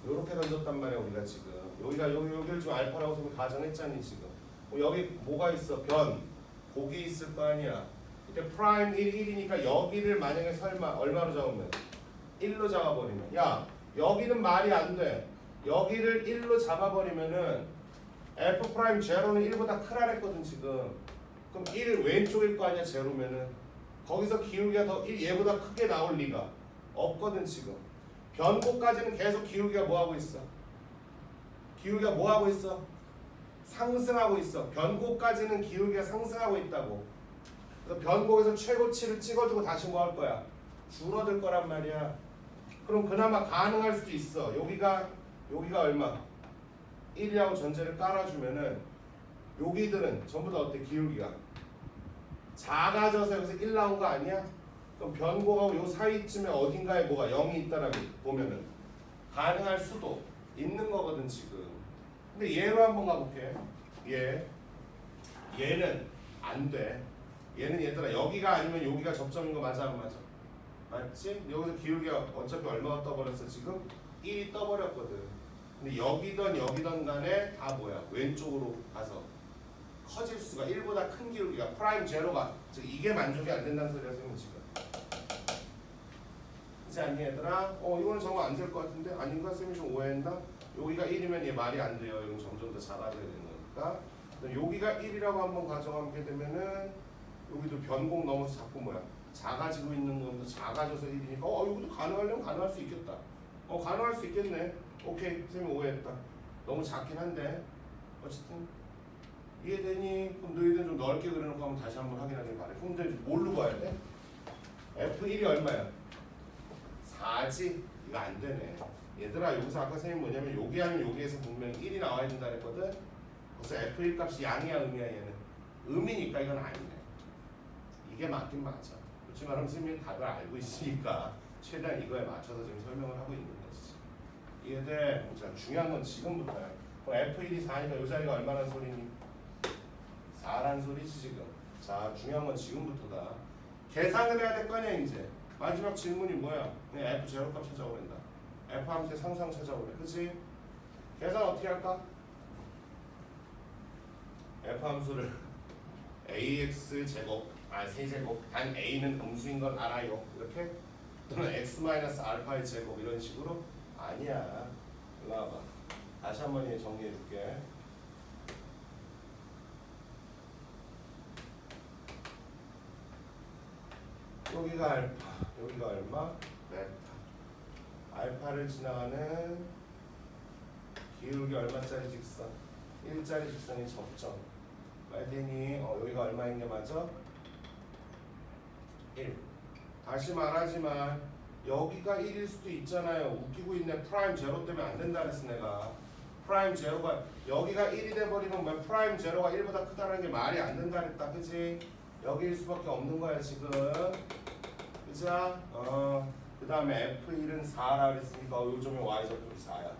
이렇게 던졌단 말이야 우리가 지금. 여기를 좀 알파라고 선생님이 가정했잖니 지금. 여기 뭐가 있어? 곡이 있을 거 아니야. 이때 프라임 1이니까 여기를 만약에 설마 얼마로 잡으면? 1로 잡아버리면. 야 여기는 말이 안 돼. 여기를 1로 잡아버리면은 F 프라임 제로는 1보다 크라 했거든 지금. 그럼 1 왼쪽일 거 아니야 제로면은. 거기서 기울기가 더 얘보다 크게 나올 리가 없거든 지금. 변곡까지는 계속 기울기가 뭐하고 있어? 기울기가 뭐하고 있어? 상승하고 있어. 변곡까지는 기울기가 상승하고 있다고. 그래서 변곡에서 최고치를 찍어주고 다시 뭐 할 거야? 줄어들 거란 말이야. 그럼 그나마 가능할 수도 있어. 여기가 얼마? 1이라고 전제를 깔아주면은 여기들은 전부 다 어때? 기울기가 작아져서 여기서 1 나온 거 아니야? 그럼 변곡하고 요 사이쯤에 어딘가에 뭐가 0이 있다라고 보면은 가능할 수도 있는 거거든 지금. 근데 얘로 한번 가볼게. 얘는 안 돼. 얘는 얘들아 여기가 아니면 여기가 접점인 거 맞아 안 맞아? 맞지? 여기서 기울기가 어차피 얼마가 떠버렸어 지금? 1이 떠버렸거든. 근데 여기든 간에 다 뭐야? 왼쪽으로 가서 커질 수가 1보다 큰 기울기가 프라임 제로가 즉 이게 만족이 안 된다는 소리야 선생님 지금. 그렇지 않니 얘들아? 이거는 정말 안 될 것 같은데? 아닌가? 쌤이 좀 오해했나? 여기가 1이면 얘 말이 안 돼요. 이건 점점 더 작아져야 되는 거니까. 여기가 1이라고 한번 가정하게 되면은 여기도 변곡 넘어서 자꾸 뭐야? 작아지고 있는 거면서 작아져서 1이니까 여기도 가능하려면 가능할 수 있겠다. 가능할 수 있겠네. 오케이. 쌤이 오해했다. 너무 작긴 한데 어쨌든 이해되니? 그럼 너희들 좀 넓게 그려놓고 한번 다시 한번 확인하길 바래. 근데 뭘로 봐야 돼? F1이 얼마야? 4지? 이거 안 되네. 얘들아 여기서 아까 선생님 뭐냐면 여기 아니면 여기에서 분명히 1이 나와야 된다 그랬거든. 그래서 F1 값이 양이야 음이야 얘는? 음이니까 이건 아니네. 이게 맞긴 맞아. 그렇지만 선생님이 답을 알고 있으니까 최대한 이거에 맞춰서 지금 설명을 하고 있는 거지. 이해돼? 자 중요한 건 지금부터야. 그럼 F1이 4니까 이 자리가 얼마란 소리니? 4란 소리지 지금. 자 중요한 건 지금부터다. 계산을 해야 될 거 아니야 이제. 마지막 질문이 뭐야? 그냥 F 제로값 찾아오랜다. F 함수의 상상 찾아오래. 그치? 계산 어떻게 할까? F 함수를 ax 제곱 세제곱 단 a는 음수인 걸 알아요. 이렇게 또는 x 마이너스 알파의 제곱 이런 식으로 아니야. 일로 와봐. 다시 한 번 정리해 줄게. 여기가 알파, 여기가 얼마? 베타. 알파를 지나가는 기울기 얼마짜리 직선? 1짜리 직선이 접점. 말되니 여기가 얼마인 게 맞아? 1. 다시 말하지만 여기가 1일 수도 있잖아요. 웃기고 있네. 프라임 제로 때문에 안 된다 그랬어 내가. 프라임 제로가 여기가 1이 돼버리면 왜 프라임 제로가 1보다 크다는 게 말이 안 된다 그랬다. 그치? 여기일 수밖에 없는 거야 지금. 그죠? 그 다음에 F1은 4라 그랬으니까 요즘에 Y절편이 4야.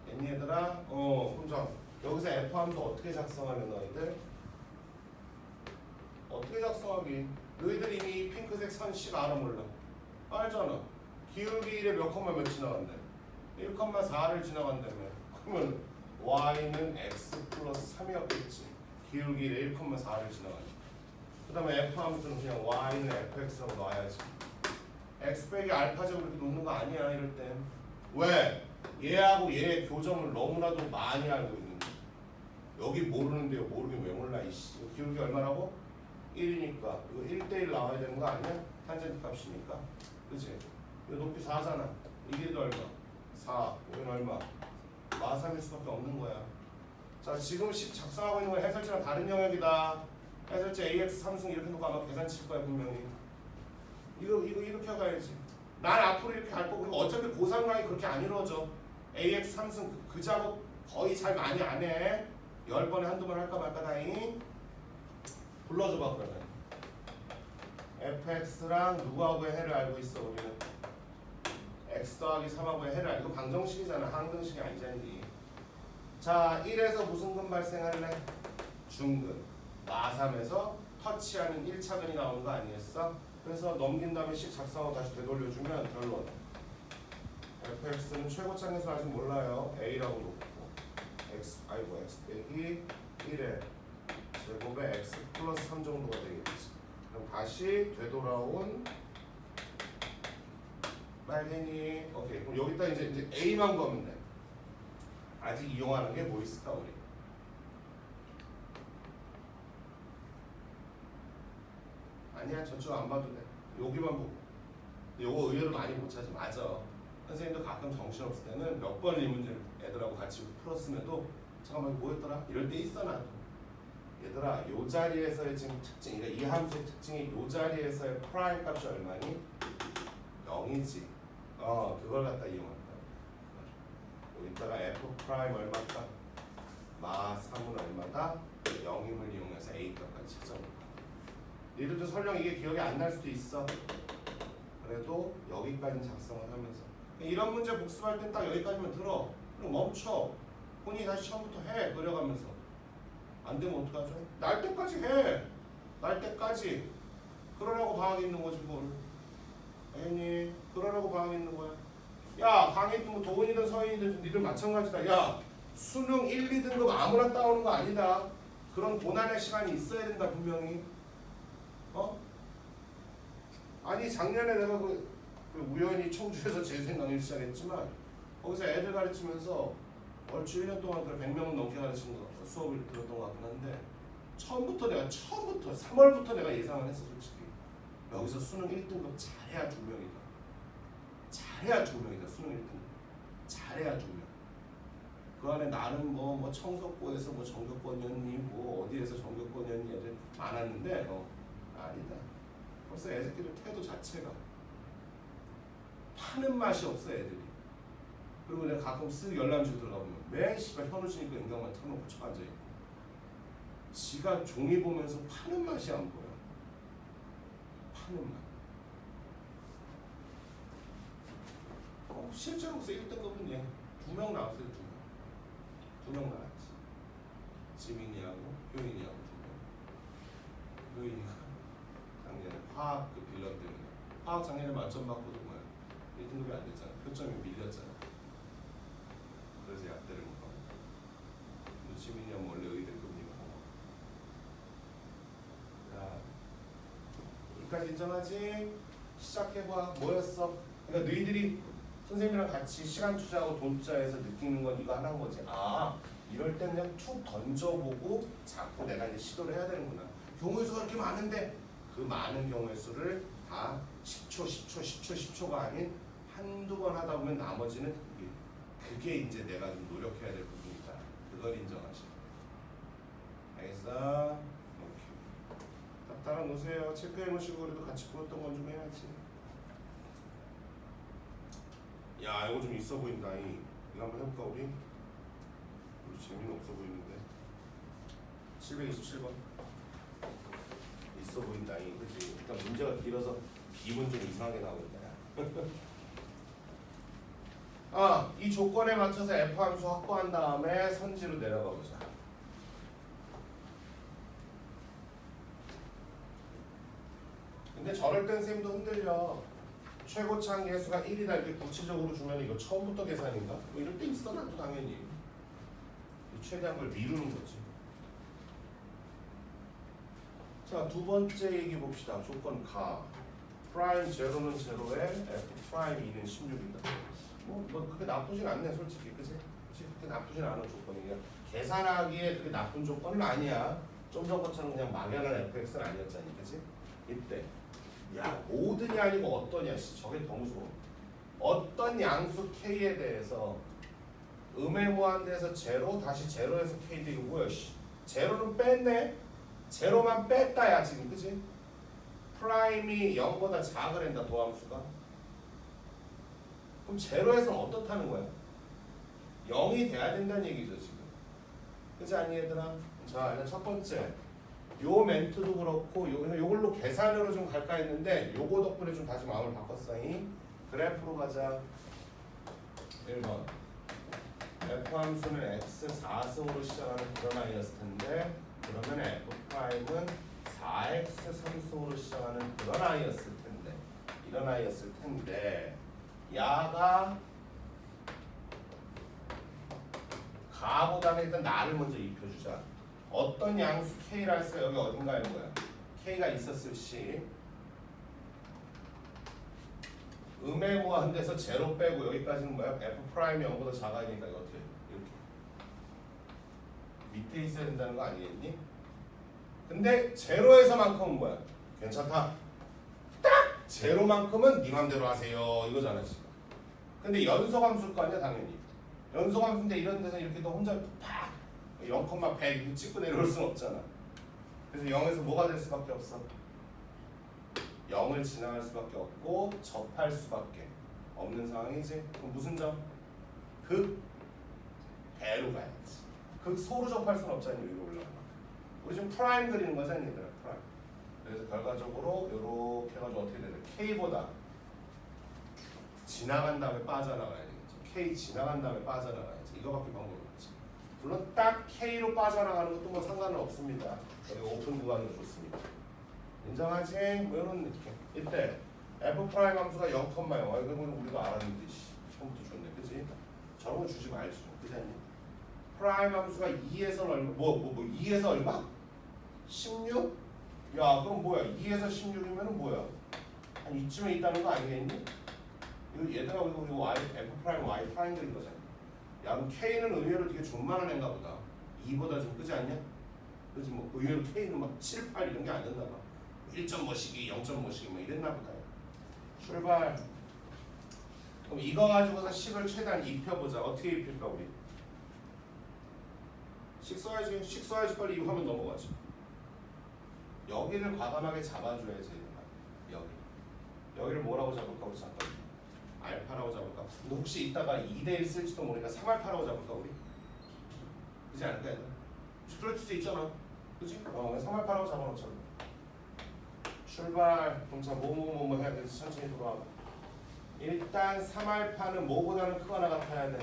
됐니 얘들아? 그럼 여기서 F 함수 어떻게 작성하려 너희들? 어떻게 작성하기? 너희들 이미 핑크색 선씩 알아 몰라? 알잖아. 기울기 1에 몇 컴마 몇 지나간대? 1,4를 지나간다며. 그러면 y는 x 플러스 3이었겠지. 기울기 1에 1,4를 지나간다. 그 다음에 f 함수는 그냥 y는 fx라고 놔야지. x 빼기 알파제곱 이렇게 놓는 거 아니야 이럴 땐. 왜? 얘하고 얘의 교점을 너무나도 많이 알고 있는데. 여기 모르는데요. 모르긴 왜 몰라 이씨. 기울기 얼마라고? 1이니까 이거 1대1 나와야 되는 거 아니야? 탄젠트 값이니까. 그치? 이거 높이 4잖아. 이게 더 얼마? 4. 여기는 얼마? 마삼일 수밖에 없는 거야. 자, 지금 작성하고 있는 건 해설지랑 다른 영역이다. 해설지 AX 3승 이렇게 놓고 아마 계산 칠 거야 분명히. 이거 이렇게 가야지. 난 앞으로 이렇게 할 거고. 그리고 어차피 고3 강의 그렇게 안 이루어져. AX 3승 그 작업 거의 잘 많이 안 해. 10번에 한두 번 할까 말까 다잉. 불러줘봐 그러면. fx랑 누구하고의 해를 알고 있어 우리는? x 더하기 3하고의 해를 알고. 이거 방정식이잖아. 항등식이 아니잖니. 자 1에서 무슨 근 발생할래? 중근. 마3에서 터치하는 1차근이 나오는 거 아니었어? 그래서 넘긴 다음에 식 작성하고 다시 되돌려주면 결론. fx는 최고차에서 아직 몰라요. a라고 놓고 x 빼기 1에 제곱에 x 플러스 3 정도가 되겠지. 그럼 다시 되돌아온 말되니. 오케이. 그럼 여기다 이제 a만 구하면 돼. 아직 이용하는 게 뭐 있을까 우리? 아니야 저쪽 안 봐도 돼. 여기만 보고. 요거 의외로 많이 못 찾아. 맞아. 선생님도 가끔 정신없을 때는 몇 번 이 문제를 애들하고 같이 풀었음에도 잠깐만 이거 뭐였더라? 이럴 때 있어 나도. 얘들아 요 자리에서의 지금 특징, 그러니까 이 함수의 특징이 요 자리에서의 프라임 값이 얼마니? 0이지. 그걸 갖다 이용한다. 여기다가 f 프라임 얼마다? 마 3은 얼마다? 0임을 이용해서 a 값까지 찾아볼까. 얘들도 설령 이게 기억이 안 날 수도 있어. 그래도 여기까지 작성을 하면서 이런 문제 복습할 땐 딱 여기까지만 들어. 그럼 멈춰. 본인이 다시 처음부터 해. 그려가면서. 안 되면 어떡하죠? 날 때까지 해. 날 때까지. 그러라고 방학이 있는 거지 뭘. 애니 그러라고 방학이 있는 거야. 야 강의 뭐 도훈이든 서인이든 니들 마찬가지다. 야 수능 1, 2등급 아무나 따오는 거 아니다. 그런 고난의 시간이 있어야 된다 분명히. 아니 작년에 내가 그 우연히 청주에서 재생 강의를 시작했지만 거기서 애들 가르치면서 얼추 1년 동안 100명은 넘게 가르치는 수업을 들었던 것 같긴 한데 처음부터 3월부터 내가 예상을 했어 솔직히. 여기서 수능 1등급 잘해야 2명이다. 잘해야 2명이다. 수능 1등급. 잘해야 2명. 그 안에 나는 뭐 청석고에서 뭐 정교권이었니 뭐 어디에서 정교권이었니 애들 많았는데 아니다. 벌써 애새끼들 태도 자체가 파는 맛이 없어 애들이. 그리고 내가 가끔 쓱 열람실 들어가보면 맨 씨발 현우지니까 인강만 켜놓고 쳐 앉아있고 지가 종이 보면서 파는 맛이 안 보여. 파는 맛. 실제로 그래서 1등급은 얘 2명 나왔어요. 2명 나왔지. 지민이하고 효인이하고 2명. 효인이가 작년에 화학 그 빌런 때문에 화학 작년에 만점 받고도 뭐야 1등급이 안 됐잖아. 표점이 밀렸잖아. 그래서 약대를 못 가고. 근데 지민이 형 원래 의대급이니까. 자, 여기까지 인정하지? 시작해봐. 뭐였어? 그러니까 너희들이 선생님이랑 같이 시간 투자하고 돈 투자해서 느끼는 건 이거 하나인 거지. 아, 이럴 때 그냥 툭 던져보고 자꾸 내가 이제 시도를 해야 되는구나. 경우의 수가 그렇게 많은데 그 많은 경우의 수를 다 10초가 아닌 한두 번 하다 보면 나머지는 그게 이제 내가 좀 노력해야 될 부분이다. 그걸 인정하시고. 알겠어? 오케이. 딱 따라 놓으세요. 체크해 놓으시고 그래도 같이 풀었던 건 좀 해야지. 야, 이거 좀 있어 보인다. 이거 한번 해볼까 우리? 우리 재미는 없어 보이는데. 727번. 있어 보인다. 그치? 일단 문제가 길어서 기분 좀 이상하게 나오는데. 아, 이 조건에 맞춰서 F 함수 확보한 다음에 선지로 내려가 보자. 근데 저럴 땐 쌤도 흔들려. 최고창 계수가 1이다 이렇게 구체적으로 주면 이거 처음부터 계산인가? 뭐 이럴 때 있어 나도 당연히. 최대한 걸 미루는 거지. 자, 두 번째 얘기 봅시다. 조건 가. 프라임 제로는 제로에 F 프라임 2는 16이다. 뭐 그게 나쁘진 않네 솔직히. 그치? 그렇게 나쁘진 않은 조건이야. 계산하기에 그게 나쁜 조건은 아니야. 좀 전 것처럼 그냥 막연한 fx는 아니었잖니. 그치? 이때 야, 모든이 아니고 어떠냐. 저게 더 무서워. 어떤 양수 k에 대해서 음의 무한대에서 제로 다시 제로에서 k인데 이거 뭐야. 제로는 뺐네. 제로만 뺐다야 지금. 그치? 프라임이 0보다 작으란다 도함수가. 그럼 제로에서는 어떻다는 거야? 0이 돼야 된다는 얘기죠 지금. 그치 아니 얘들아? 자, 일단 첫 번째 요 멘트도 그렇고 요걸로 계산으로 좀 갈까 했는데 요거 덕분에 좀 다시 마음을 바꿨어요. 그래프로 가자. 1번 F 함수는 x 4승으로 시작하는 그런 아이였을 텐데 그러면 F 프라임은 4x 3승으로 시작하는 그런 아이였을 텐데 이런 아이였을 텐데 야가 가보다는 일단 나를 먼저 입혀주자. 어떤 양수 k라 했어요? 여기 어딘가에 있는 거야? k가 있었을 시 음의 무한대에서 제로 빼고 여기까지는 뭐야? f 프라임이 0보다 작아야 되니까 이거 어떻게 해? 이렇게 밑에 있어야 된다는 거 아니겠니? 근데 제로에서만큼은 뭐야? 괜찮다. 딱 제로만큼은 네 맘대로 하세요 이거잖아 지금. 근데 연속함수일 거 아니야 당연히. 연속함수인데 이런 데서 이렇게 너 혼자 팍 0,100 이렇게 찍고 내려올 수는 없잖아. 그래서 0에서 뭐가 될 수밖에 없어? 0을 지나갈 수밖에 없고 접할 수밖에 없는 상황이지. 그럼 무슨 점? 극 배로 가야지. 극소로 접할 수는 없잖니 위로 올라가. 우리 지금 프라임 그리는 거잖니 얘들아. 프라임. 그래서 결과적으로 이렇게 해가지고 어떻게 되냐? K보다 지나간 다음에 빠져나가야 되겠죠. K 지나간 다음에 빠져나가야지. 이거밖에 방법이 없지. 물론 딱 K로 빠져나가는 것도 뭐 상관은 없습니다. 여기 오픈 구간으로 좋습니다. 인정하지? 뭐 이런 느낌. 이때 F 프라임 함수가 0,0. 이거는 우리가 알았는데 처음부터 좋네. 그치? 저런 거 주지 말지. 그치 않니? 프라임 함수가 2에서 얼마? 2에서 얼마? 16? 야 그럼 뭐야? 2에서 16이면은 뭐야? 한 이쯤에 있다는 거 아니겠니? 이거 얘들아 우리 y f 프라임 y 프라임 그린 거잖아. 야 그럼 k는 의외로 되게 존만한 애인가 보다. 2보다 좀 크지 않냐? 그렇지 뭐 의외로 k는 막 7, 8 이런 게 안 된다 봐. 1점 뭐시기 0점 뭐시기 뭐 이랬나 보다. 출발. 그럼 이거 가지고서 식을 최대한 입혀보자. 어떻게 입힐까 우리? 식 써야지. 식 써야지 빨리 이 화면 넘어가지. 여기를 과감하게 잡아줘야지. 여기를 뭐라고 잡을까 우리 잠깐. 알파라고 잡을까? 근데 혹시 이따가 2대1 쓸지도 모르니까 3알파라고 잡을까 우리? 그지 않을까? 그럴 수도 있잖아. 그지? 3알파라고 잡아놓자. 출발. 그럼 자 뭐뭐 해야 되지? 천천히 돌아와. 일단 3알파는 뭐보다는 크거나 같아야 돼.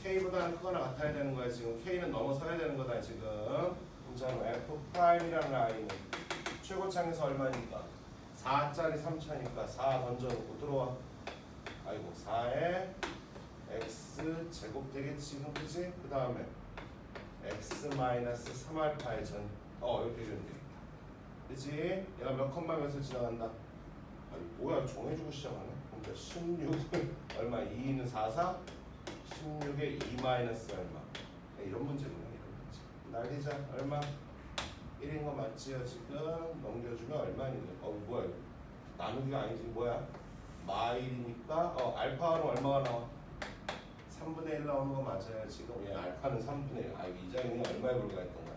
K보다는 크거나 같아야 되는 거야 지금. K는 넘어서야 되는 거다 지금. 그럼 자 F 프라임이라는 라인은 최고창에서 얼마니까? 4짜리 3차니까 4 던져놓고 들어와. 아이고 4에 x 제곱 되겠지 지금. 그치? 그 다음에 x 마이너스 3알파의 전 이렇게 되면 되겠다. 그치? 얘가 몇 컴마 몇을 지나간다. 아니 뭐야 정해주고 시작하네. 그럼 그러니까 16은 얼마? 2는 4, 4 16에 2 마이너스 얼마? 이런 문제구나. 이런 문제. 날리자. 얼마? 1인 거 맞지요? 지금 넘겨주면 얼마니? 뭐야 이거? 나누기가 아니지. 뭐야? 마일이니까 알파는 얼마가 나와? 3분의 1 나오는 거 맞아요. 지금 얘 알파는 3분의 1. 이 장이 얼마에 불과했던 거야?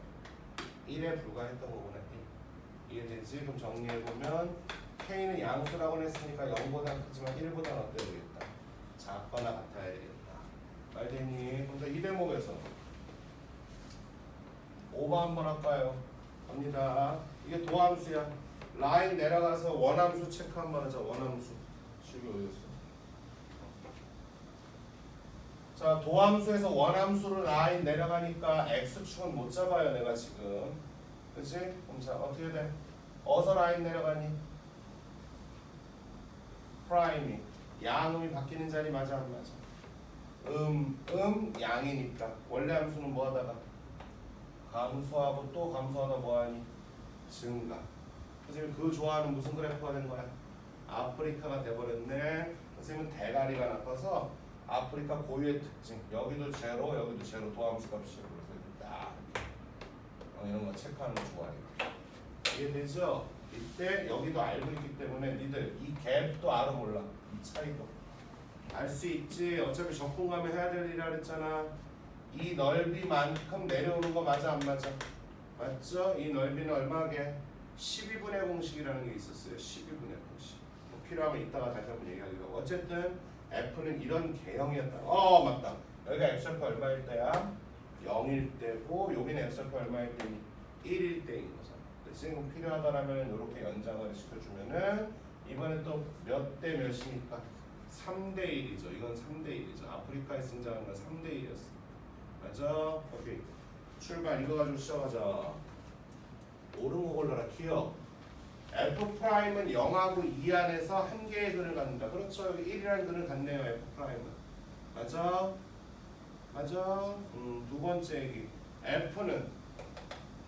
1에 불과했던 거구나. 1. 이해되지? 그럼 정리해보면 K는 양수라고 했으니까 0보다 크지만 1보다 어때야 되겠다? 작거나 같아야 되겠다. 말되니? 그럼 이 대목에서 5번 한번 할까요? 갑니다. 이게 도함수야. 라인 내려가서 원함수 체크 한번 하자. 원함수. 식이 어디였어? 자, 도함수에서 원함수로 라인 내려가니까 x축은 못 잡아요. 내가 지금. 그치? 그럼 자, 어떻게 돼? 어디서 라인 내려가니? 프라임이. 양음이 바뀌는 자리 맞아 안 맞아? 양이니까. 원래 함수는 뭐 하다가? 감소하고 또 감소하다 뭐하니? 증가. 선생님 그 좋아하는 무슨 그래프가 된 거야? 아프리카가 돼버렸네. 선생님은 대가리가 나빠서 아프리카 고유의 특징. 여기도 제로, 여기도 제로. 도함수 값이 제로. 그래서 딱 이런 거 체크하는 거 좋아해. 이해되죠? 이때 여기도 알고 있기 때문에 니들 이 갭도 알아 몰라. 이 차이도 알 수 있지. 어차피 적분감에 해야 될 일이라 그랬잖아. 이 넓이만큼 내려오는 거 맞아 안 맞아? 맞죠? 이 넓이는 얼마게? 12분의 공식이라는 게 있었어요. 12분의 공식. 뭐 필요하면 이따가 다시 한번 얘기하기로. 어쨌든 F는 이런 개형이었다. 맞다. 여기가 X좌표 얼마일 때야? 0일 때고 여기는 X좌표 얼마일 때니? 1일 때인 거잖아. 지금 필요하다라면 이렇게 연장을 시켜주면은 이번에 또 몇 대 몇이니까? 3대 1이죠. 이건 3대 1이죠. 아프리카에 승자한 건 3대 1이었어. 맞아? 오케이. 출발 이거 가지고 시작하자. 옳은 거 골라라. 키어. F'은 0하고 2 안에서 한 개의 근을 갖는다. 그렇죠. 여기 1이라는 근을 갖네요. F'은. 맞아? 맞아? 두 번째 얘기. F는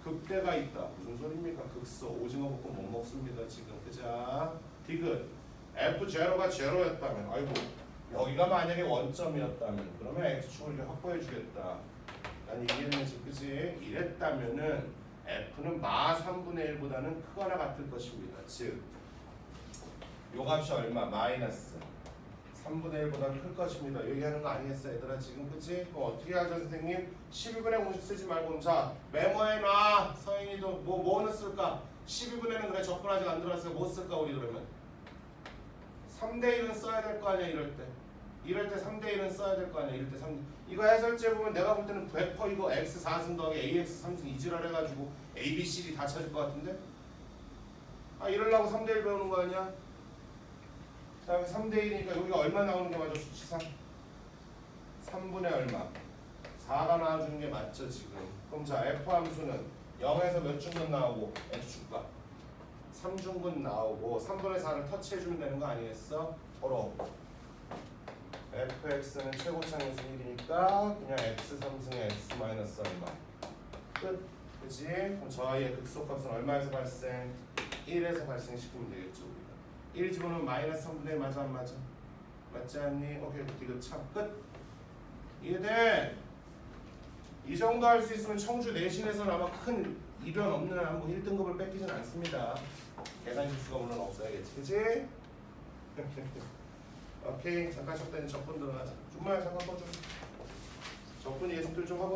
극대가 있다. 무슨 소리입니까? 극소. 오징어 볶음 못 먹습니다. 지금. 그자? 디귿. F0가 제로였다면 아이고 여기가 만약에 원점이었다면 그러면 X축을 이렇게 확보해 주겠다. 난 이해했는지 그지? 이랬다면은 F는 마 3분의 1보다는 크거나 같을 것입니다. 즉, 요 값이 얼마? 마이너스 3분의 1보다 클 것입니다. 얘기하는 거 아니겠어 얘들아 지금 그치? 그럼 어떻게 하죠 선생님? 12분의 공식 쓰지 말고 자 메모해놔. 서인이도 뭐는 쓸까? 12분의는 그래 적분 아직 안 들어갔으니까 뭐 쓸까 우리 그러면? 3대 1은 써야 될 거 아니야 이럴 때. 이럴 때 3대 1은 써야 될 거 아니야. 이럴 때 3. 이거 해설지에 보면 내가 볼 때는 100% 이거 x 4승 더하기 ax 3승 이지랄 해가지고 a, b, c, d 다 찾을 것 같은데? 이러려고 3대 1 배우는 거 아니야? 자 3대 1이니까 여기가 얼마 나오는 게 맞아 수치상? 3분의 얼마? 4가 나와주는 게 맞죠 지금. 그럼 자 f 함수는 0에서 몇 중근 나오고 x축과 3중근 나오고 3분의 4를 터치해주면 되는 거 아니겠어? 바로 fx는 최고차항에서 1이니까 그냥 x 3승에 x 마이너스 얼마 끝. 그치? 그럼 저 아이의 극소값은 얼마에서 발생? 1에서 발생시키면 되겠죠 우리가. 1 집어넣으면 마이너스 3분의 1 맞아 안 맞아? 맞지 않니? 오케이 이거 참 끝. 이해돼? 이 정도 할 수 있으면 청주 내신에서는 아마 큰 이변 없는 한 뭐 1등급을 뺏기진 않습니다. 계산 실수가 물론 없어야겠지. 그치? 오케이 잠깐 쉬었더니 적분 들어가자. 정말 잠깐 꺼줘. 적분 예습들 좀 하고